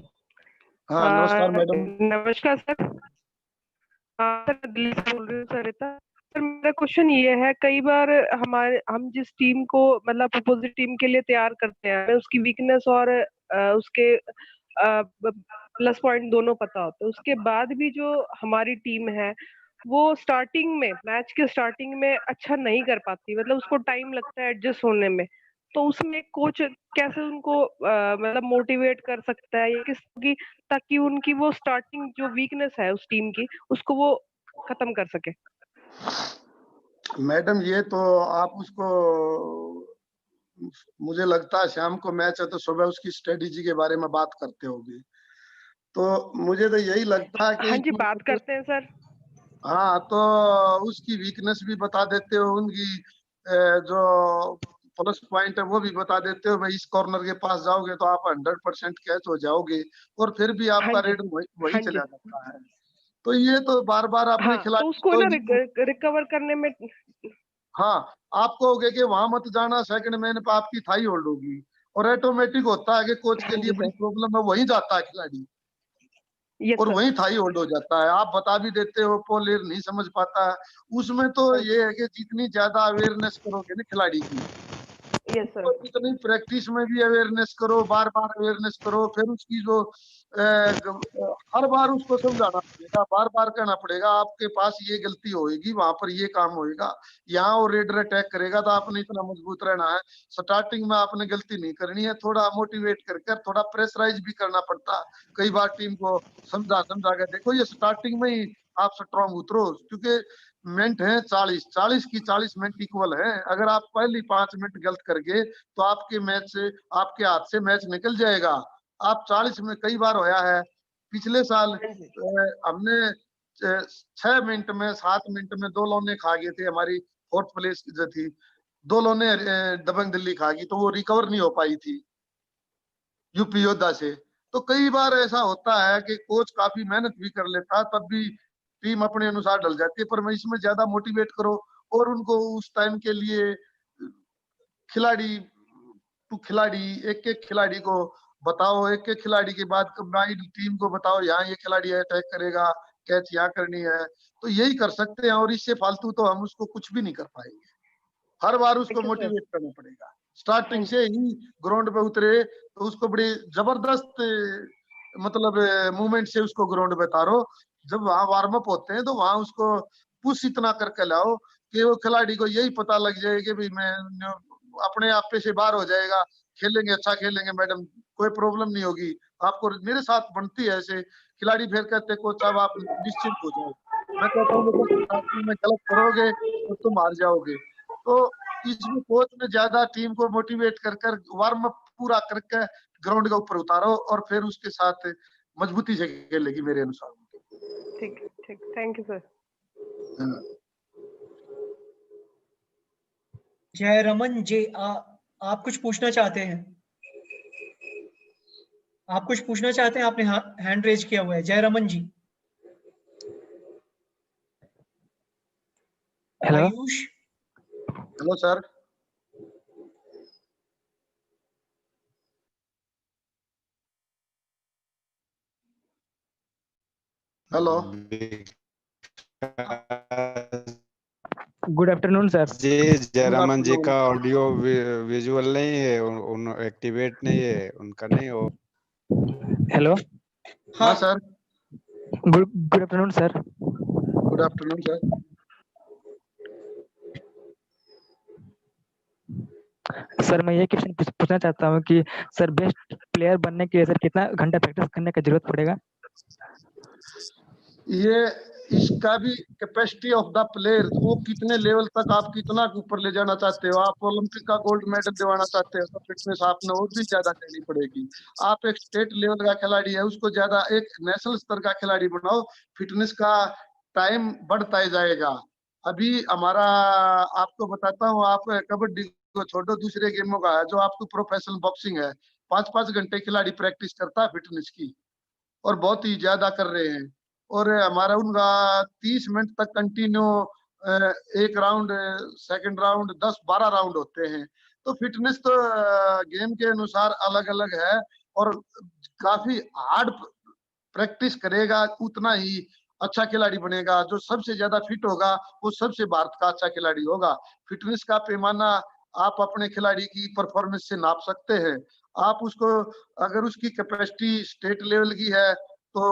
[SPEAKER 5] हाँ नमस्कार मैडम।
[SPEAKER 3] नमस्कार सर। हाँ सर, दिल्ली से बोल रही हूँ सरिता। सर मेरा क्वेश्चन ये है, कई बार हम जिस टीम को मतलब अपोजिट टीम के लिए तैयार करते हैं, हमें उसकी वीकनेस और उसके प्लस पॉइंट दोनों पता होते हैं। उसके बाद भी जो हमारी टीम है वो स्टार्टिंग में, मैच के स्टार्टिंग में अच्छा नहीं कर पाती, मतलब उसको टाइम लगता है एडजस्ट होने में। तो उसमें कोच कैसे उनको मतलब मोटिवेट कर सकता है या किस की, ताकि उनकी वो स्टार्टिंग जो वीकनेस है उस टीम की, उसको वो खत्म कर सके?
[SPEAKER 5] मैडम ये तो आप उसको, मुझे लगता है शाम को मैच है तो सुबह उसकी स्ट्रेटेजी के बारे में बात करते होगी। तो मुझे तो यही लगता है कि
[SPEAKER 3] हाँ जी, बात करते हैं सर।
[SPEAKER 5] हाँ, तो उसकी वीकनेस भी बता देते हो, उनकी जो प्लस पॉइंट है वो भी बता देते हो। भाई इस कॉर्नर के पास जाओगे तो आप 100% कैच हो जाओगे, और फिर भी आपका रेट वही चला जाता है। तो ये तो बार बार अपने
[SPEAKER 3] हाँ,
[SPEAKER 5] खिलाड़ी
[SPEAKER 3] तो उसको ना रिकवर करने में।
[SPEAKER 5] हाँ, आप कहोगे कि वहां मत जाना, सेकंड मैन पे आपकी थाई होल्ड होगी, और ऑटोमेटिक होता है कि कोच के लिए बड़ी प्रॉब्लम है, वहीं जाता है खिलाड़ी और वहीं थाई होल्ड हो जाता है। आप बता भी देते हो, प्लेयर नहीं समझ पाता है। उसमें तो ये है कि जितनी ज्यादा अवेयरनेस करोगे ना खिलाड़ी की, तो इतनी प्रैक्टिस में भी अवेयरनेस करो, बार बार अवेयरनेस करो, फिर उसकी जो हर बार उसको समझाना पड़ेगा, बार बार कहना पड़ेगा आपके पास ये गलती होएगी, वहां पर ये काम होएगा, यहाँ वो रेडर अटैक करेगा तो आपने इतना मजबूत रहना है। स्टार्टिंग में आपने गलती नहीं करनी है, थोड़ा मोटिवेट करके थोड़ा प्रेशराइज भी करना पड़ता। कई बार टीम को समझा के देखो, ये स्टार्टिंग में ही आप स्ट्रॉन्ग उतरो, क्योंकि मिनट है 40 की 40 मिनट इक्वल है। अगर आप पहली 5 मिनट गलत कर गए तो आपके मैच से, आपके हाथ से मैच निकल जाएगा। आप 40 में, कई बार होया है पिछले साल हमने 6 मिनट में 7 मिनट में 2 लोने खा गए थे, हमारी 4th प्लेस जो थी, 2 लोने दबंग दिल्ली खा गई, तो वो रिकवर नहीं हो पाई थी यूपी योद्धा से। तो कई बार ऐसा होता है कि कोच काफी मेहनत भी कर लेता, तब भी टीम अपने अनुसार ढल जाती है। पर मैं इसमें ज्यादा मोटिवेट करो और उनको उस टाइम के लिए खिलाड़ी टू खिलाड़ी, एक एक खिलाड़ी को बताओ, एक एक खिलाड़ी के बाद कंबाइंड टीम को बताओ, यहाँ ये खिलाड़ी अटैक करेगा, कैच यहाँ करनी है। तो यही कर सकते हैं, और इससे फालतू तो हम उसको कुछ भी नहीं कर पाएंगे। हर बार उसको मोटिवेट करना पड़ेगा। स्टार्टिंग से ही ग्राउंड पे उतरे तो उसको बड़ी जबरदस्त मतलब मूवमेंट से उसको ग्राउंड पे उतारो। जब वहां वार्म अप होते हैं तो वहां उसको पुश इतना करके लाओ कि वो खिलाड़ी को यही पता लग जाए कि भाई मैं अपने आप पे से बाहर हो जाएगा। खेलेंगे, अच्छा खेलेंगे मैडम, कोई प्रॉब्लम नहीं होगी, आपको मेरे साथ बनती है ऐसे। खिलाड़ी फिर कहते कोच साहब आप निश्चिंत हो जाओ। मैं कहता हूँ स्टार्टिंग में गलत करोगे तो तुम हार जाओगे। तो इसमें कोच ने ज्यादा टीम को मोटिवेट कर वार्म अप पूरा करके ग्राउंड के ऊपर उतारो, और फिर उसके साथ मजबूती से खेलेगी मेरे अनुसार।
[SPEAKER 3] ठीक, थैंक यू सर।
[SPEAKER 4] जय रमन जी, आप कुछ पूछना चाहते हैं? आप कुछ पूछना चाहते हैं? आपने हैंड रेज किया हुआ है, Jayaraman ji.
[SPEAKER 9] Hello
[SPEAKER 4] Ayush.
[SPEAKER 5] Hello sir. Hello,
[SPEAKER 9] good afternoon sir.
[SPEAKER 2] जी जयरामन जी का ऑडियो विजुअल नहीं है, उन एक्टिवेट नहीं है, उनका नहीं हो।
[SPEAKER 9] हेलो।
[SPEAKER 5] हाँ sir.
[SPEAKER 9] Good afternoon sir.
[SPEAKER 5] Good afternoon sir.
[SPEAKER 9] Sir मैं ये क्वेश्चन पूछना चाहता हूँ कि सर बेस्ट प्लेयर बनने के लिए सर कितना घंटा प्रैक्टिस करने की जरूरत पड़ेगा?
[SPEAKER 5] ये इसका भी कैपेसिटी ऑफ द प्लेयर, वो कितने लेवल तक आप कितना ऊपर ले जाना चाहते हो। आप ओलंपिक का गोल्ड मेडल दिलाना चाहते हो तो फिटनेस आपने और भी ज्यादा करनी पड़ेगी। आप एक स्टेट लेवल का खिलाड़ी है, उसको ज्यादा एक नेशनल स्तर का खिलाड़ी बनाओ, फिटनेस का टाइम बढ़ता ही जाएगा। अभी हमारा आपको बताता हूँ, आप कबड्डी को छोड़ो, दूसरे गेमों का है जो आपको प्रोफेशनल बॉक्सिंग है, 5-5 घंटे खिलाड़ी प्रैक्टिस करता है फिटनेस की, और बहुत ही ज्यादा कर रहे हैं। और हमारा उनका 30 मिनट तक कंटिन्यू एक राउंड, सेकंड राउंड, 10-12 राउंड होते हैं। तो फिटनेस तो गेम के अनुसार अलग अलग है, और काफी हार्ड प्रैक्टिस करेगा उतना ही अच्छा खिलाड़ी बनेगा। जो सबसे ज्यादा फिट होगा वो सबसे भारत का अच्छा खिलाड़ी होगा। फिटनेस का पैमाना आप अपने खिलाड़ी की परफॉर्मेंस से नाप सकते हैं। आप उसको, अगर उसकी कैपेसिटी स्टेट लेवल की है तो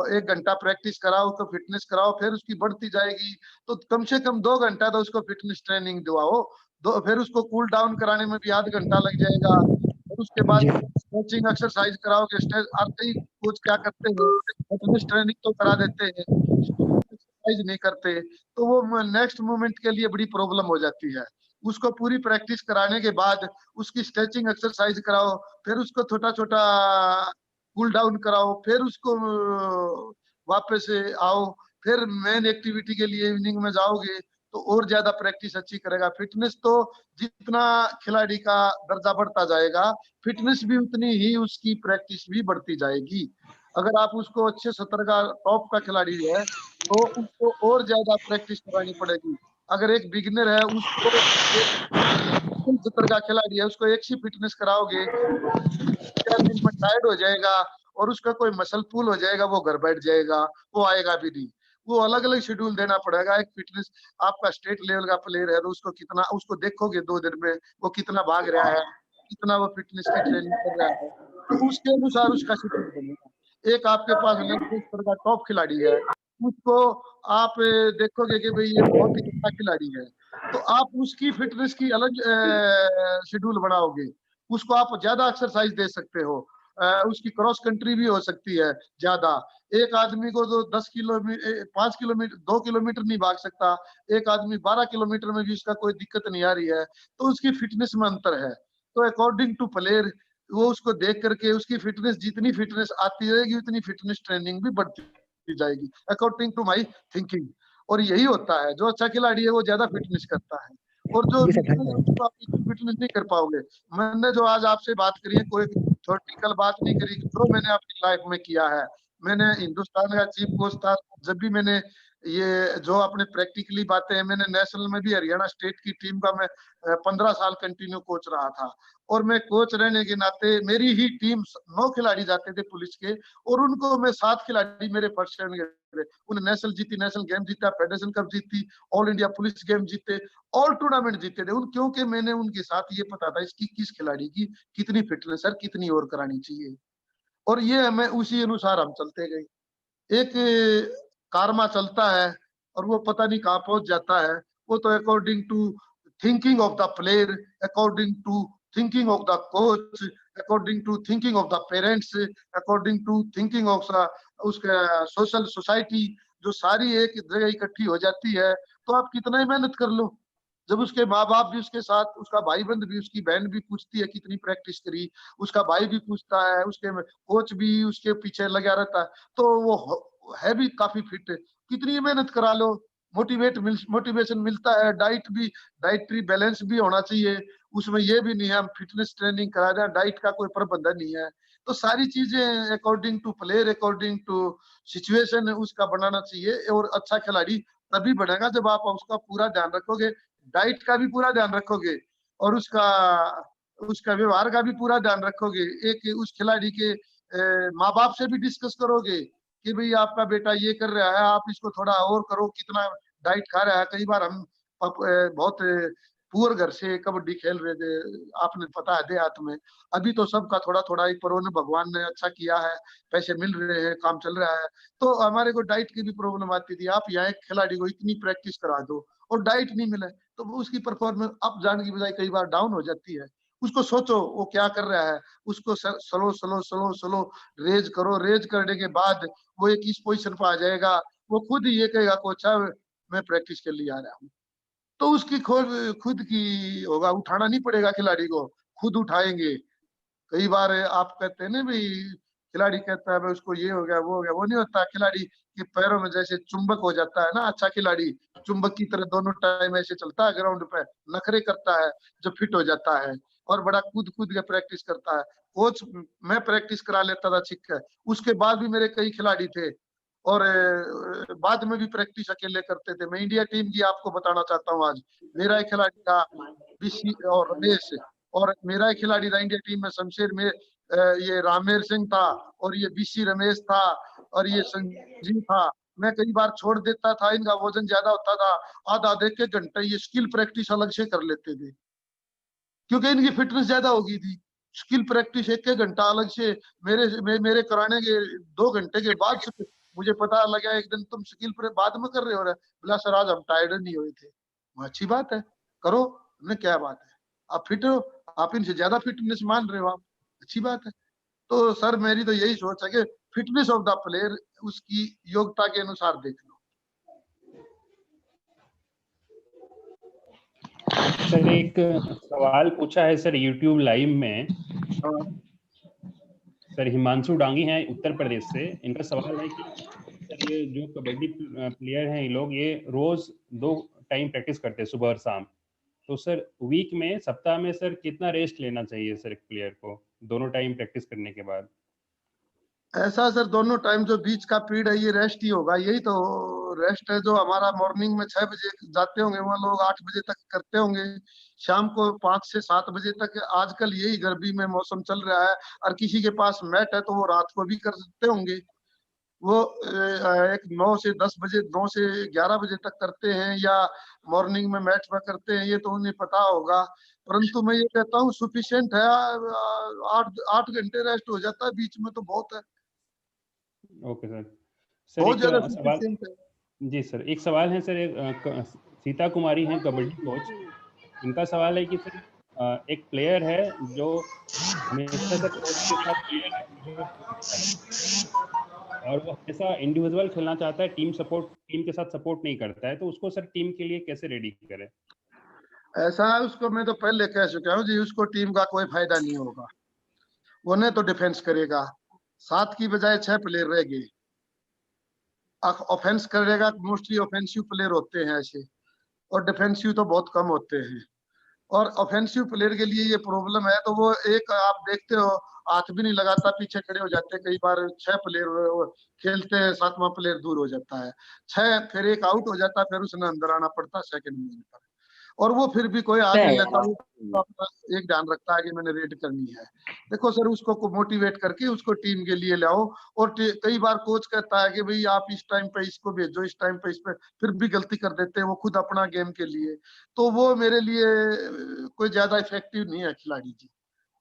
[SPEAKER 5] 1 घंटा प्रैक्टिस कराओ, तो फिटनेस कराओ, फिर उसकी बढ़ती जाएगी तो कम से कम 2 घंटा तो उसको फिटनेस ट्रेनिंग दिवाओ। फिर उसको कूल डाउन कराने में भी आध घंटा लग जाएगा। और उसके बाद स्ट्रेचिंग एक्सरसाइज कराओगे। कई कोच क्या करते हैं, फिटनेस ट्रेनिंग तो करा देते हैं, एक्सरसाइज नहीं करते, तो वो नेक्स्ट मूवमेंट के लिए बड़ी प्रॉब्लम हो जाती है। उसको पूरी प्रैक्टिस कराने के बाद उसकी स्ट्रेचिंग एक्सरसाइज कराओ, फिर उसको छोटा छोटा कूल डाउन कराओ, फिर उसको वापस आओ, फिर मेन एक्टिविटी के लिए इवनिंग में जाओगे तो और ज्यादा प्रैक्टिस अच्छी करेगा। फिटनेस तो जितना खिलाड़ी का दर्जा बढ़ता जाएगा, फिटनेस भी उतनी ही उसकी प्रैक्टिस भी बढ़ती जाएगी। अगर आप उसको अच्छे स्तर का टॉप का खिलाड़ी है तो उसको और ज्यादा प्रैक्टिस करानी पड़ेगी। अगर एक बिगिनर है, उसको स्तर का खिलाड़ी है, उसको एक ही फिटनेस कराओगे, 4 दिन में टायर्ड हो जाएगा और उसका कोई मसल पुल हो जाएगा, वो घर बैठ जाएगा, वो आएगा भी नहीं। वो अलग अलग शेड्यूल देना पड़ेगा। एक फिटनेस, आपका स्टेट लेवल का प्लेयर है तो उसको कितना, उसको देखोगे 2 दिन में वो कितना भाग रहा है, कितना वो फिटनेस की ट्रेनिंग कर रहा है, तो उसके अनुसार उसका शेड्यूल बनेगा। एक आपके पास नेशनल स्तर का टॉप खिलाड़ी है, उसको आप देखोगे कि भाई ये बहुत ही अच्छा खिलाड़ी है, तो आप उसकी फिटनेस की अलग शेड्यूल बनाओगे। उसको आप ज्यादा एक्सरसाइज दे सकते हो, उसकी क्रॉस कंट्री भी हो सकती है ज्यादा। एक आदमी को तो 10 किलोमीटर, 5 किलोमीटर, 2 किलोमीटर नहीं भाग सकता, एक आदमी 12 किलोमीटर में भी उसका कोई दिक्कत नहीं आ रही है, तो उसकी फिटनेस में अंतर है। तो अकॉर्डिंग टू प्लेयर, वो उसको देख करके उसकी फिटनेस, जितनी फिटनेस आती रहेगी उतनी फिटनेस ट्रेनिंग भी बढ़ती जाएगी, अकॉर्डिंग टू माई थिंकिंग। और यही होता है, जो अच्छा खिलाड़ी है वो ज्यादा फिटनेस करता है, और जो उसको आप फिटनेस नहीं कर पाओगे। मैंने जो आज आपसे बात करी है, कोई थ्योरेटिकल बात नहीं करी, जो मैंने अपनी लाइफ में किया है। मैंने हिंदुस्तान का चीफ कोच था, जब भी मैंने ये जो अपने प्रैक्टिकली बातें हैं, मैंने नेशनल में भी हरियाणा स्टेट की टीम का मैं 15 साल कंटिन्यू कोच रहा था। और मैं कोच रहने के नाते मेरी ही टीम 9 खिलाड़ी जाते थे पुलिस के, और उनको मैं 7 खिलाड़ी मेरे फर्स्ट रैंक के थे। उन्हें नेशनल जीती, नेशनल गेम जीता, फेडरेशन कप जीती, ऑल इंडिया पुलिस गेम जीते, ऑल टूर्नामेंट जीते थे उन, क्योंकि मैंने उनके साथ ये पता था इसकी किस खिलाड़ी की कितनी फिटनेस है, कितनी और करानी चाहिए, और ये हमें उसी अनुसार हम चलते गए। एक कारमा चलता है और वो पता नहीं कहाँ पहुंच जाता है, वो तो according to thinking of the player, according to thinking of the coach, according to thinking of the parents, according to thinking of उसका सोशल सोसाइटी, जो सारी एक जगह इकट्ठी हो जाती है। तो आप कितना ही मेहनत कर लो, जब उसके माँ बाप भी उसके साथ, उसका भाई बंद भी, उसकी बहन भी पूछती है कितनी प्रैक्टिस करी, उसका भाई भी पूछता है, उसके कोच भी उसके पीछे लगा रहता है, तो वो है भी काफी फिट। कितनी मेहनत करा लो, मोटिवेशन मिलता है। डाइट भी, डाइटरी बैलेंस भी होना चाहिए उसमें। ये भी नहीं है हम फिटनेस ट्रेनिंग करा रहे हैं, डाइट का कोई प्रबंधन नहीं है। तो सारी चीजें according to player, according to situation उसका बनाना चाहिए। और अच्छा खिलाड़ी तभी बनेगा जब आप उसका पूरा ध्यान रखोगे, डाइट का भी पूरा ध्यान रखोगे, और उसका उसका व्यवहार का भी पूरा ध्यान रखोगे। एक उस खिलाड़ी के माँ बाप से भी डिस्कस करोगे कि भाई आपका बेटा ये कर रहा है, आप इसको थोड़ा और करो, कितना डाइट खा रहा है। कई बार हम बहुत पुअर घर से कबड्डी खेल रहे थे, आपने पता है देहात में। अभी तो सबका थोड़ा थोड़ा ही, पर भगवान ने अच्छा किया है, पैसे मिल रहे हैं, काम चल रहा है, तो हमारे को डाइट की भी प्रॉब्लम आती थी। आप यहाँ एक खिलाड़ी को इतनी प्रैक्टिस करा दो और डाइट नहीं मिले तो उसकी परफॉर्मेंस अप जाने की बजाय कई बार डाउन हो जाती है। उसको सोचो वो क्या कर रहा है, उसको slow slow slow slow raise करो। रेज करने के बाद वो एक इस पोजीशन पर आ जाएगा, वो खुद ही ये कहेगा कोच साहब मैं प्रैक्टिस के लिए आ रहा हूँ, तो उसकी खुद की होगा, उठाना नहीं पड़ेगा खिलाड़ी को, खुद उठाएंगे। कई बार आप कहते हैं ना भाई, खिलाड़ी कहता है भाई उसको ये हो गया वो हो गया, वो नहीं होता। खिलाड़ी के पैरों में जैसे चुंबक हो जाता है ना, अच्छा खिलाड़ी चुंबक की तरह दोनों टाइम ऐसे चलता है ग्राउंड पे, नखरे करता है, जो फिट हो जाता है और बड़ा कूद कूद के प्रैक्टिस करता है। कोच मैं प्रैक्टिस करा लेता था छिक के, उसके बाद भी मेरे कई खिलाड़ी थे और बाद में भी प्रैक्टिस अकेले करते थे। मैं इंडिया टीम की आपको बताना चाहता हूँ, आज मेरा एक खिलाड़ी था बीसी और रमेश, और मेरा एक खिलाड़ी था इंडिया टीम में शमशेर में ये रामेर सिंह था, और ये बीसी रमेश था, और ये संजीव था। मैं कई बार छोड़ देता था, इनका वजन ज्यादा होता था, आधा आधे के घंटे ये स्किल प्रैक्टिस अलग से कर लेते थे, क्योंकि इनकी फिटनेस ज्यादा हो गई थी। स्किल प्रैक्टिस एक घंटा अलग से मेरे कराने के 2 घंटे के बाद से मुझे पता लगा, एक दिन तुम स्किल बाद में कर रहे हो, बोला सर आज हम टायर्ड नहीं हुए थे। अच्छी बात है, करो, हमें क्या बात है, आप फिट हो, आप इनसे ज्यादा फिटनेस मान रहे हो, आप अच्छी बात है। तो सर मेरी तो यही सोच है कि फिटनेस ऑफ द प्लेयर उसकी योग्यता के अनुसार देख लो।
[SPEAKER 1] सर एक सवाल पूछा है सर यूट्यूब लाइव में, सर हिमांशु डांगी हैं उत्तर प्रदेश से। इनका सवाल है कि सर ये जो कबड्डी प्लेयर हैं ये लोग ये रोज 2 टाइम प्रैक्टिस करते हैं, सुबह और शाम, तो सर वीक में सप्ताह में सर कितना रेस्ट लेना चाहिए सर एक प्लेयर को दोनों टाइम प्रैक्टिस करने के बाद?
[SPEAKER 5] ऐसा सर दोनों टाइम जो बीच का पीरियड है ये रेस्ट ही होगा, यही तो रेस्ट है। जो हमारा मॉर्निंग में 6 बजे जाते होंगे वो लोग 8 बजे तक करते होंगे, शाम को 5 से 7 बजे तक। आजकल यही गर्मी में मौसम चल रहा है, और किसी के पास मैट है तो वो रात को भी कर सकते होंगे। वो एक 9 से 10 बजे 9 से 11 बजे तक करते हैं, या मॉर्निंग में मैच में करते हैं, ये तो उन्हें पता होगा। परंतु मैं ये कहता हूँ सफिशिएंट है, 8 घंटे रेस्ट हो जाता है बीच में, तो बहुत है।
[SPEAKER 1] Okay sir. सर
[SPEAKER 5] बहुत
[SPEAKER 1] एक
[SPEAKER 5] ज्यादा
[SPEAKER 1] सवाल,
[SPEAKER 5] सफिशिएंट है।
[SPEAKER 1] जी सर एक सवाल है सर, सीता कुमारी हैं कबड्डी कोच। इनका सवाल है कि सर एक प्लेयर है जो हमेशा सर कोच के साथ और वो हमेशा इंडिविजुअल खेलना चाहता है, टीम के साथ सपोर्ट नहीं करता है, तो उसको सर टीम के लिए कैसे रेडी करें?
[SPEAKER 5] ऐसा है, उसको मैं तो पहले कह चुका हूँ जी, उसको टीम का कोई फायदा नहीं होगा। वो नहीं तो डिफेंस करेगा, 7 की बजाय 6 प्लेयर रहेंगे, ऑफेंस करेगा। मोस्टली ऑफेंसिव प्लेयर होते हैं ऐसे, और डिफेंसिव तो बहुत कम होते हैं। और ऑफेंसिव प्लेयर के लिए ये प्रॉब्लम है, तो वो एक आप देखते हो हाथ भी नहीं लगाता, पीछे खड़े हो जाते हैं। कई बार 6 प्लेयर खेलते हैं, 7वां प्लेयर दूर हो जाता है, 6 फिर एक आउट हो जाता है, फिर उसने अंदर आना पड़ता है सेकंड मिनट पर, और वो फिर भी कोई आ नहीं लेता। वो अपना एक ध्यान रखता है कि मैंने रेड करनी है। देखो सर, उसको मोटिवेट करके उसको टीम के लिए लाओ। और कई बार कोच कहता है कि भाई आप इस टाइम पे इसको भेजो, इस टाइम पे इस पे, फिर भी गलती कर देते हैं वो खुद अपना गेम के लिए। तो वो मेरे लिए कोई ज्यादा इफेक्टिव नहीं है खिलाड़ी जी,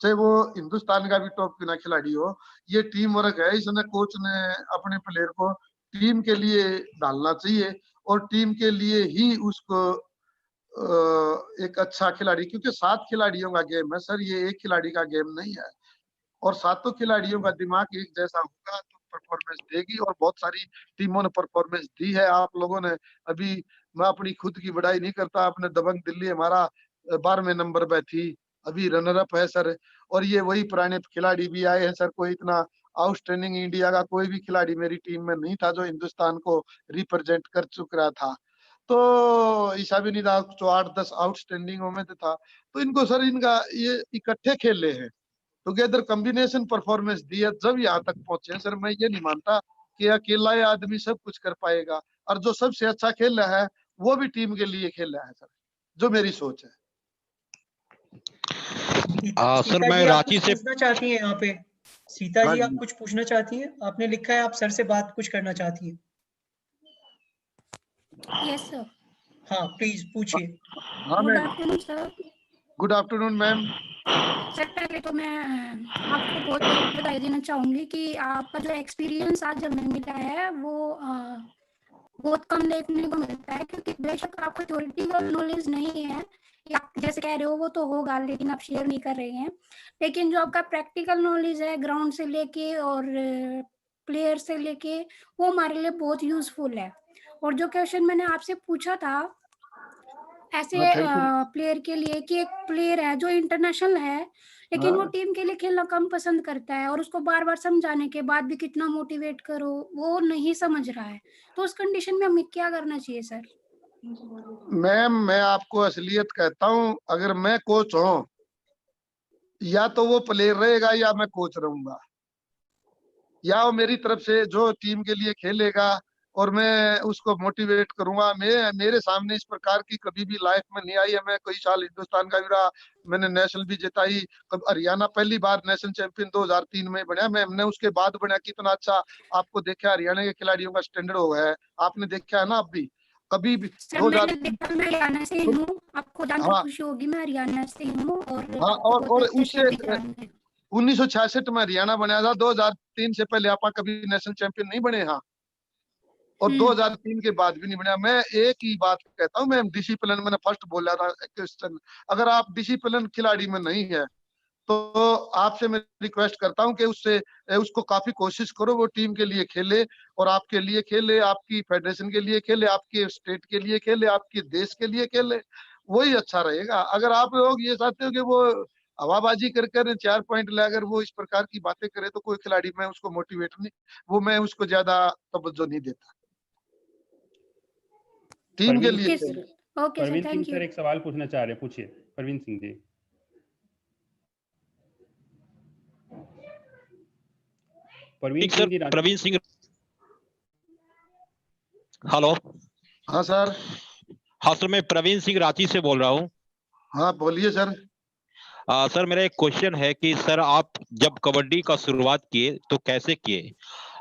[SPEAKER 5] चाहे वो हिंदुस्तान का भी टॉप का खिलाड़ी हो। ये टीम वर्क है, इसने कोच ने अपने प्लेयर को टीम के लिए डालना चाहिए, और टीम के लिए ही उसको एक अच्छा खिलाड़ी, क्योंकि 7 खिलाड़ियों का गेम है सर, ये एक खिलाड़ी का गेम नहीं है। और 7 खिलाड़ियों का दिमाग एक जैसा होगा तो परफॉर्मेंस देगी, और बहुत सारी टीमों ने परफॉर्मेंस दी है। आप लोगों ने अभी, मैं अपनी खुद की बड़ाई नहीं करता, अपने दबंग दिल्ली हमारा 12वें नंबर पे थी, अभी रनर अप है सर। और ये वही पुराने खिलाड़ी भी आए हैं सर, कोई इतना आउटस्टैंडिंग इंडिया का कोई भी खिलाड़ी मेरी टीम में नहीं था जो हिंदुस्तान को रिप्रेजेंट कर चुक रहा था। तो ईशा भी नहीं था, जो 8-10 आउटस्टैंडिंगों में था। तो इनको सर, इनका ये इकट्ठे खेले हैं, टुगेदर कॉम्बिनेशन परफॉर्मेंस दी है, जब यहाँ तक पहुंचे। सर मैं ये नहीं मानता कि अकेला ये आदमी सब कुछ कर पाएगा, और जो सबसे अच्छा खेल रहा है वो भी टीम के लिए खेल रहा है सर, जो मेरी सोच है।
[SPEAKER 10] सर मैं रांची से
[SPEAKER 4] पूछना चाहती हैं यहाँ पे, सीता जी आप कुछ पूछना चाहती हैं? आपने लिखा है आप सर से बात कुछ करना चाहती हैं।
[SPEAKER 11] Yes sir.
[SPEAKER 4] हाँ प्लीज पूछिए।
[SPEAKER 11] Good afternoon sir.
[SPEAKER 5] Good afternoon ma'am.
[SPEAKER 11] Sir पहले तो मैं आपको बहुत बहुत बधाई देना चाहूंगी कि आपका जो एक्सपीरियंस आज हमें मिला है वो बहुत कम देखने को मिलता है, क्योंकि बेशक आपको थ्योरेटिकल नॉलेज नहीं है, आप जैसे कह रहे हो वो तो होगा, लेकिन आप शेयर नहीं कर रहे हैं। लेकिन जो आपका प्रैक्टिकल नॉलेज है ग्राउंड से लेके और प्लेयर से लेके, वो हमारे लिए बहुत यूजफुल है। और जो क्वेश्चन मैंने आपसे पूछा था ऐसे प्लेयर के लिए कि एक प्लेयर है जो इंटरनेशनल है लेकिन वो टीम के लिए खेलना कम पसंद करता है और उसको बार बार समझाने के बाद भी कितना मोटिवेट करो वो नहीं समझ रहा है, तो उस कंडीशन में हमें क्या करना चाहिए सर?
[SPEAKER 5] मैम मैं आपको असलियत कहता हूँ, अगर मैं कोच हूँ या तो वो प्लेयर रहेगा या मैं कोच रहूंगा, या वो मेरी तरफ से जो टीम के लिए खेलेगा और मैं उसको मोटिवेट करूंगा। मैं मेरे सामने इस प्रकार की कभी भी लाइफ में नहीं आई है। मैं कई साल हिंदुस्तान का भी रहा, मैंने नेशनल भी जिताई। हरियाणा पहली बार नेशनल चैंपियन 2003 में बना, मैंने उसके बाद बना। कितना अच्छा आपको देखा हरियाणा के खिलाड़ियों का स्टैंडर्ड हो गया है, आपने देखा है ना। अब भी कभी भी
[SPEAKER 11] सर मैंने देखा, मैं हरियाणा से हूँ, आपको जानकर
[SPEAKER 5] हाँ
[SPEAKER 11] खुशी होगी मैं हरियाणा से हूँ और
[SPEAKER 5] हाँ, और उससे 1966 में हरियाणा बनाया था। 2003 से पहले आप कभी नेशनल चैंपियन नहीं बने। हाँ, और 2003 के बाद भी नहीं बना। मैं एक ही बात कहता हूँ, मैं डिसिप्लिन, मैंने फर्स्ट बोला था क्वेश्चन, अगर आप डिसिप्लिन खिलाड़ी में नहीं है तो आपसे मैं रिक्वेस्ट करता हूं कि उसको काफी कोशिश करो वो टीम के लिए खेले और आपके लिए खेले, आपकी फेडरेशन के लिए खेले, आपके स्टेट के लिए खेले, आपके देश के लिए खेले, वही अच्छा रहेगा। अगर आप लोग ये चाहते हो कि वो हवाबाजी कर 4 पॉइंट ले, अगर वो इस प्रकार की बातें करे तो कोई खिलाड़ी, मैं उसको मोटिवेट नहीं, वो मैं उसको ज्यादा तवज्जो नहीं देता। टीम के लिए
[SPEAKER 1] परवीन सिंह सर एक सवाल पूछना चाह रहे हैं, पूछिए परवीन सिंह जी।
[SPEAKER 10] प्रवीण सिंह, हेलो।
[SPEAKER 5] हाँ सर।
[SPEAKER 10] हाँ सर, मैं प्रवीण सिंह रांची से बोल रहा हूँ।
[SPEAKER 5] हाँ बोलिए सर।
[SPEAKER 10] सर मेरा एक क्वेश्चन है कि सर आप जब कबड्डी का शुरुआत किए तो कैसे किए,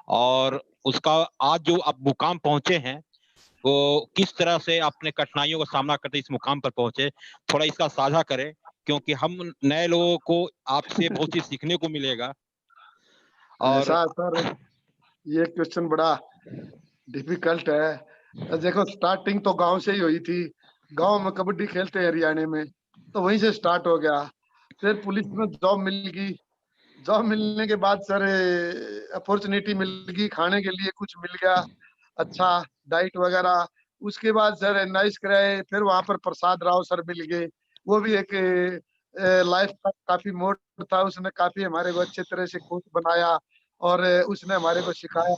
[SPEAKER 10] और उसका आज जो आप मुकाम पहुंचे हैं वो किस तरह से अपने कठिनाइयों का सामना करते इस मुकाम पर पहुंचे, थोड़ा इसका साझा करें, क्योंकि हम नए लोगों को आपसे बहुत चीज सीखने को मिलेगा। और
[SPEAKER 5] सर ये क्वेश्चन बड़ा डिफिकल्ट है। देखो स्टार्टिंग तो गांव से ही हुई थी, गांव में कबड्डी खेलते हैं हरियाणा में, तो वहीं से स्टार्ट हो गया। फिर पुलिस में जॉब मिल गई, जॉब मिलने के बाद सर अपॉर्चुनिटी मिल गई, खाने के लिए कुछ मिल गया, अच्छा डाइट वगैरह। उसके बाद सर नाइस कराए, फिर वहां पर प्रसाद राव सर मिल गए, वो भी एक लाइफ का काफी मोड था, उसने काफी हमारे को अच्छे तरह से कोच बनाया और उसने हमारे को सिखाया।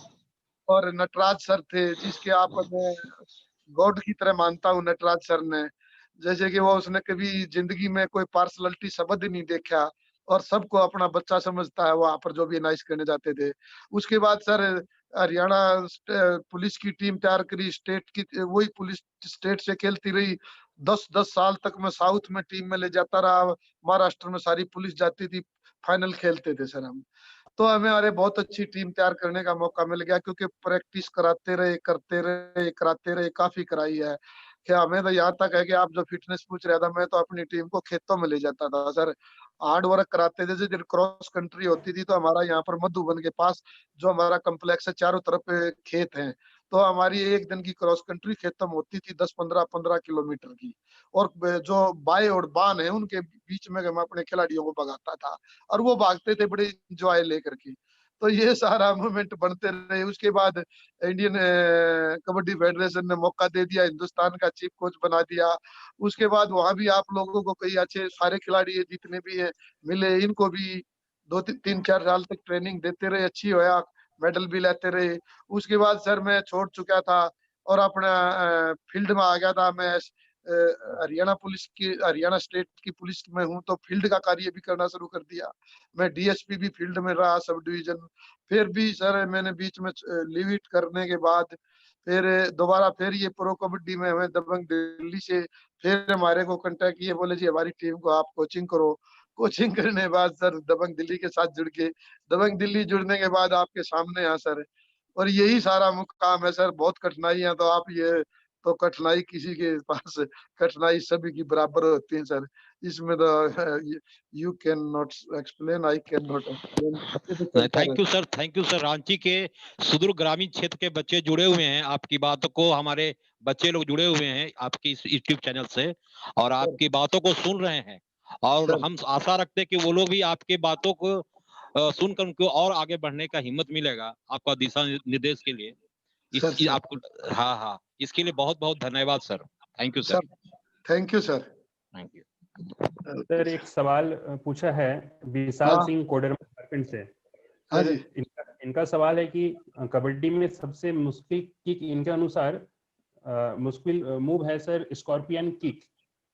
[SPEAKER 5] और नटराज सर थे जिसके आप मैं गॉड की तरह मानता हूँ नटराज सर ने, जैसे कि वो उसने कभी जिंदगी में कोई पार्सलिटी शब्द ही नहीं देखा और सबको अपना बच्चा समझता है वहां पर जो भी नाइस करने जाते थे। उसके बाद सर हरियाणा पुलिस की टीम तैयार करी, स्टेट की, वही पुलिस स्टेट से खेलती रही 10 साल तक। मैं साउथ में टीम में ले जाता रहा, महाराष्ट्र में सारी पुलिस जाती थी, फाइनल खेलते थे सर हम। तो हमें अरे बहुत अच्छी टीम तैयार करने का मौका मिल गया, क्योंकि प्रैक्टिस कराते रहे, करते रहे, कराते रहे, काफी कराई है। क्या हमें तो यहाँ तक है कि आप जो फिटनेस पूछ रहा था, मैं तो अपनी टीम को खेतों में ले जाता था सर, हार्ड वर्क कराते थे। जैसे क्रॉस कंट्री होती थी तो हमारा यहाँ पर मधुबन के पास जो हमारा कम्प्लेक्स है, चारों तरफ खेत हैं, तो हमारी एक दिन की क्रॉस कंट्री खेतों में होती थी 10-15 किलोमीटर की। और जो बाय और बान है उनके बीच में मैं अपने खिलाड़ियों को भगाता था और वो भागते थे बड़े इंजॉय लेकर के। तो ये सारा मूवमेंट बनते रहे। उसके बाद इंडियन कबड्डी फेडरेशन ने मौका दे दिया, हिंदुस्तान का चीफ कोच बना दिया। उसके बाद वहां भी आप लोगों को कई अच्छे सारे खिलाड़ी जितने भी है मिले, इनको भी 2-3-4 साल तक ट्रेनिंग देते रहे, अच्छी होया, मेडल भी लेते रहे। उसके बाद सर मैं छोड़ चुका था और अपना फील्ड में आ गया था। मैं हरियाणा पुलिस की, हरियाणा स्टेट की पुलिस में हूँ, तो फील्ड का कार्य भी करना शुरू कर दिया। मैं डीएसपी भी फील्ड में रहा, सब डिवीजन। फिर भी सर मैंने बीच में लीव इट करने के बाद फिर दोबारा फिर ये प्रो कबड्डी में हमें दबंग दिल्ली से फिर हमारे को कांटेक्ट किए, बोले जी हमारी टीम को आप कोचिंग करो। कोचिंग करने के बाद सर दबंग दिल्ली के साथ जुड़ के, दबंग दिल्ली जुड़ने के बाद आपके सामने यहाँ सर, और यही सारा मुकाम है सर। बहुत कठिनाइयां, तो आप ये तो कठिनाई किसी के पास, कठिनाई सभी की बराबर होती है सर, इसमें तो you can not explain, I can not explain.
[SPEAKER 10] Thank you sir. Ranchi के सुदूर ग्रामीण क्षेत्र के बच्चे जुड़े हुए हैं, आपकी बातों को, हमारे बच्चे लोग जुड़े हुए हैं आपकी इस यूट्यूब चैनल से और आपकी बातों को सुन रहे हैं, और हम आशा रखते हैं कि वो लोग भी आपके बातों को सुनकर उनको और आगे बढ़ने का हिम्मत मिलेगा आपका दिशा निर्देश के लिए। इस आपको हाँ हाँ इसके लिए बहुत बहुत धन्यवाद sir. Thank you sir.
[SPEAKER 5] Thank you sir.
[SPEAKER 10] Thank you
[SPEAKER 1] sir. एक सवाल पूछा है विशाल सिंह कोडरमा झारखंड से।
[SPEAKER 5] हाँ
[SPEAKER 1] सर
[SPEAKER 5] जी।
[SPEAKER 1] इनका सवाल है कि कबड्डी में सबसे मुश्किल किक इनके अनुसार मुश्किल मूव है सर स्कॉर्पियन किक।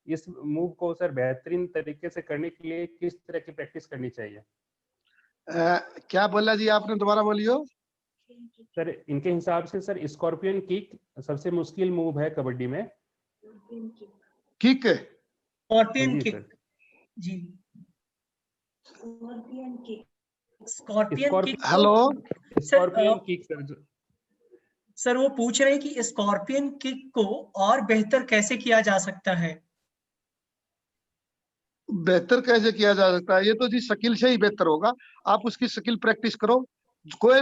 [SPEAKER 1] इस मूव को सर बेहतरीन तरीके से करने के लिए किस तरह की प्रैक्टिस करनी चाहिए?
[SPEAKER 5] क्या बोला जी आपने, दोबारा बोलियो।
[SPEAKER 1] सर इनके हिसाब से सर स्कॉर्पियन किक सबसे मुश्किल मूव है कबड्डी में।
[SPEAKER 5] किक
[SPEAKER 4] स्कॉर्पियन किक जी। Scorpion kick.
[SPEAKER 5] Hello
[SPEAKER 1] scorpion kick
[SPEAKER 4] sir वो पूछ रहे हैं कि स्कॉर्पियन किक को और बेहतर कैसे किया जा सकता है?
[SPEAKER 5] बेहतर कैसे किया जा सकता है, ये तो जी स्किल से ही बेहतर होगा। आप उसकी स्किल प्रैक्टिस करो। कोई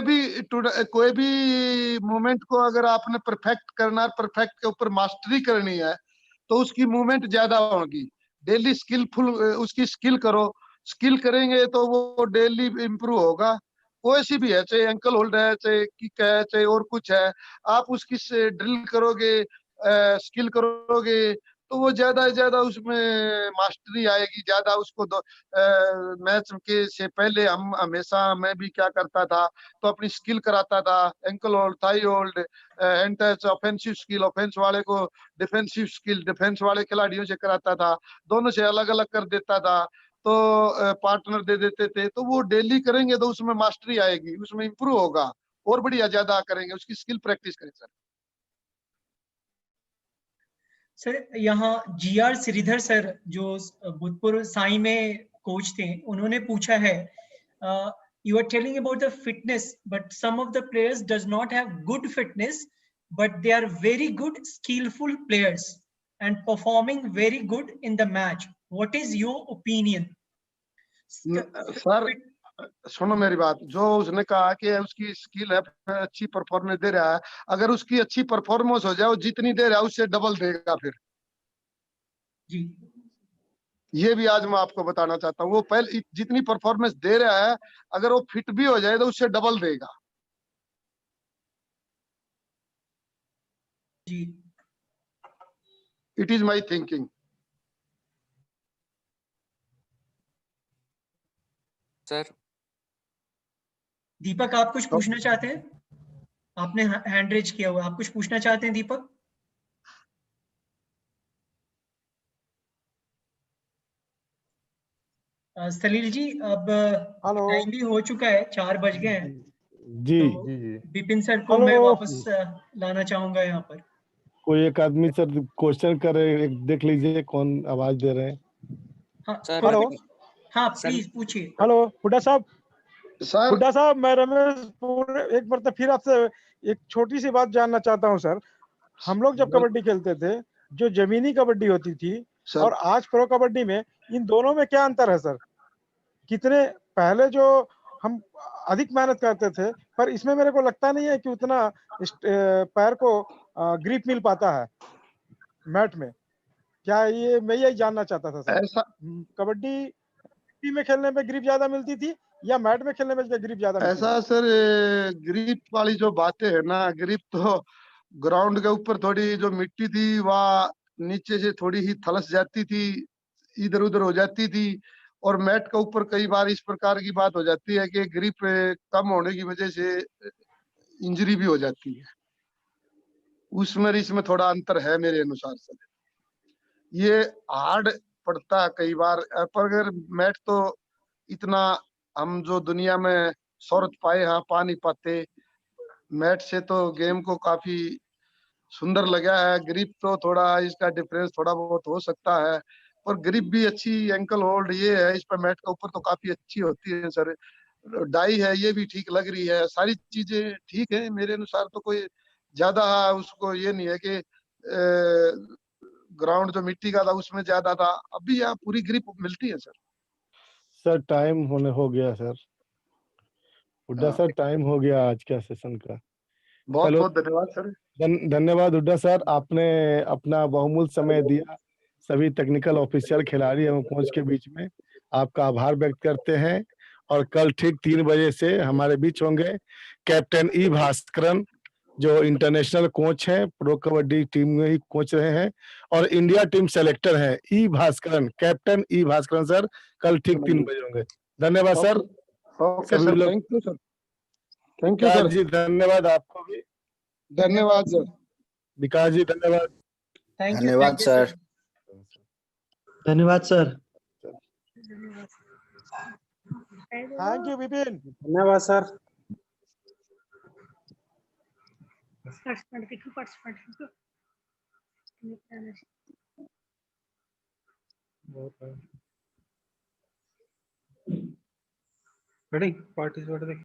[SPEAKER 5] भी मूवमेंट को अगर आपने परफेक्ट करना है, परफेक्ट के ऊपर मास्टरी करनी है, तो उसकी मूवमेंट ज्यादा होगी। डेली स्किलफुल उसकी स्किल करो। स्किल करेंगे तो वो डेली इम्प्रूव होगा। कोई सी भी है, चाहे एंकल होल्ड है, चाहे किक है, चाहे और कुछ है, आप उसकी ड्रिल करोगे, स्किल करोगे, तो वो ज्यादा से ज्यादा उसमें मास्टरी आएगी। ज्यादा उसको मैच के से पहले हम हमेशा, मैं भी क्या करता था, तो अपनी स्किल कराता था। Ankle hold, thigh hold, hand touch, offensive skill, offence वाले को डिफेंसिव स्किल, डिफेंस वाले खिलाड़ियों से कराता था। दोनों से अलग अलग कर देता था, तो पार्टनर दे देते थे। तो वो डेली करेंगे तो उसमें मास्टरी आएगी, उसमें इंप्रूव होगा और बढ़िया ज्यादा करेंगे। उसकी स्किल प्रैक्टिस करें सर।
[SPEAKER 4] सर यहाँ GR श्रीधर सर जो भूतपूर्व साई में कोच थे, उन्होंने पूछा है you are telling about the fitness but some of the players does not have good fitness but they are very good skillful players and performing very good in the match. What is your opinion?
[SPEAKER 5] Sir सुनो मेरी बात, जो उसने कहा कि उसकी skill है, अच्छी परफॉर्मेंस दे रहा है, अगर उसकी अच्छी परफॉर्मेंस हो जाए, वो जितनी दे रहा है उससे डबल देगा फिर
[SPEAKER 4] जी।
[SPEAKER 5] ये भी आज मैं आपको बताना चाहता हूँ। वो पहले जितनी परफॉर्मेंस दे रहा है, अगर वो फिट भी हो जाए तो उससे डबल देगा
[SPEAKER 4] जी।
[SPEAKER 5] It is my thinking.
[SPEAKER 12] Sir
[SPEAKER 4] Deepak आप कुछ पूछना चाहते हैं? आपने हैंड रेज किया हुआ, आप कुछ पूछना चाहते हैं दीपक? सलील जी अब टाइम भी हो चुका है, 4 बज गए हैं।
[SPEAKER 6] जी
[SPEAKER 4] तो विपिन सर को मैं वापस लाना चाहूंगा यहाँ पर।
[SPEAKER 6] कोई एक आदमी सर क्वेश्चन करे, एक देख लीजिए कौन आवाज दे रहे हैं।
[SPEAKER 4] हाँ
[SPEAKER 7] हेलो।
[SPEAKER 4] हाँ प्लीज पूछिए।
[SPEAKER 7] हेलो हुड्डा साहब।
[SPEAKER 5] सर
[SPEAKER 7] हुड्डा साहब, मैं रमेश एक बार तो फिर आपसे एक छोटी सी बात जानना चाहता हूँ सर। हम लोग जब कबड्डी खेलते थे, जो जमीनी कबड्डी होती थी और आज प्रो कबड्डी में, इन दोनों में क्या अंतर है सर? कितने पहले जो हम अधिक मेहनत करते थे, पर इसमें मेरे को लगता नहीं है कि उतना पैर को ग्रिप मिल पाता है मैट में। क्या ये मैं यही जानना चाहता था सर।
[SPEAKER 5] ऐसा
[SPEAKER 7] कबड्डी में खेलने में ग्रिप ज्यादा मिलती थी या मैट में खेलने में ग्रिप ज्यादा मिलती
[SPEAKER 5] ऐसा सर, ग्रिप वाली जो बातें है ना, ग्रिप तो ग्राउंड के ऊपर थोड़ी जो मिट्टी थी वह नीचे से थोड़ी ही थलस जाती थी, इधर उधर हो जाती थी। और मैट के ऊपर कई बार इस प्रकार की बात हो जाती है कि ग्रिप कम होने की वजह से इंजरी भी हो जाती है। उसमें इसमें थोड़ा अंतर है मेरे अनुसार से। ये हार्ड पड़ता है कई बार, पर अगर मैट तो इतना हम जो दुनिया में शोहरत पाए हैं पा नहीं पाते। मैट से तो गेम को काफी सुंदर लगा है। ग्रिप तो थोड़ा इसका डिफरेंस थोड़ा बहुत हो सकता है, पर ग्रिप भी अच्छी, एंकल होल्ड ये है इस पर मैट के ऊपर तो काफी अच्छी होती है सर। डाई है ये भी ठीक लग रही है, सारी चीजें ठीक है मेरे अनुसार। तो कोई ज्यादा उसको ये नहीं है कि ग्राउंड जो मिट्टी का था उसमें ज्यादा था, अभी यहाँ पूरी ग्रिप मिलती है सर।
[SPEAKER 6] सर टाइम हो गया सर। हुड्डा सर टाइम हो गया आज का सेशन का।
[SPEAKER 5] बहुत बहुत धन्यवाद सर।
[SPEAKER 6] धन्यवाद हुड्डा सर, आपने अपना बहुमूल्य समय दिया सभी टेक्निकल ऑफिशियल खिलाड़ी एवं कोच के बीच में। आपका आभार व्यक्त करते हैं और कल ठीक 3 बजे से हमारे बीच होंगे कैप्टन ई भास्करन जो इंटरनेशनल कोच हैं, प्रो कबड्डी टीम में ही कोच रहे हैं और इंडिया टीम सेलेक्टर हैं, E Bhaskaran, captain E Bhaskaran sir कल ठीक 3 बजे होंगे। धन्यवाद सर।
[SPEAKER 5] ओके
[SPEAKER 6] सभी
[SPEAKER 5] सर,
[SPEAKER 6] लोग,
[SPEAKER 5] thank you sir, thank you
[SPEAKER 6] Vikas
[SPEAKER 5] sir,
[SPEAKER 6] जी धन्यवाद, आपको भी
[SPEAKER 5] धन्यवाद सर,
[SPEAKER 6] विकास जी धन्यवाद।
[SPEAKER 12] धन्यवाद सर।
[SPEAKER 13] धन्यवाद सर।
[SPEAKER 7] Thank you Vipin.
[SPEAKER 13] धन्यवाद सर।
[SPEAKER 12] Ready participate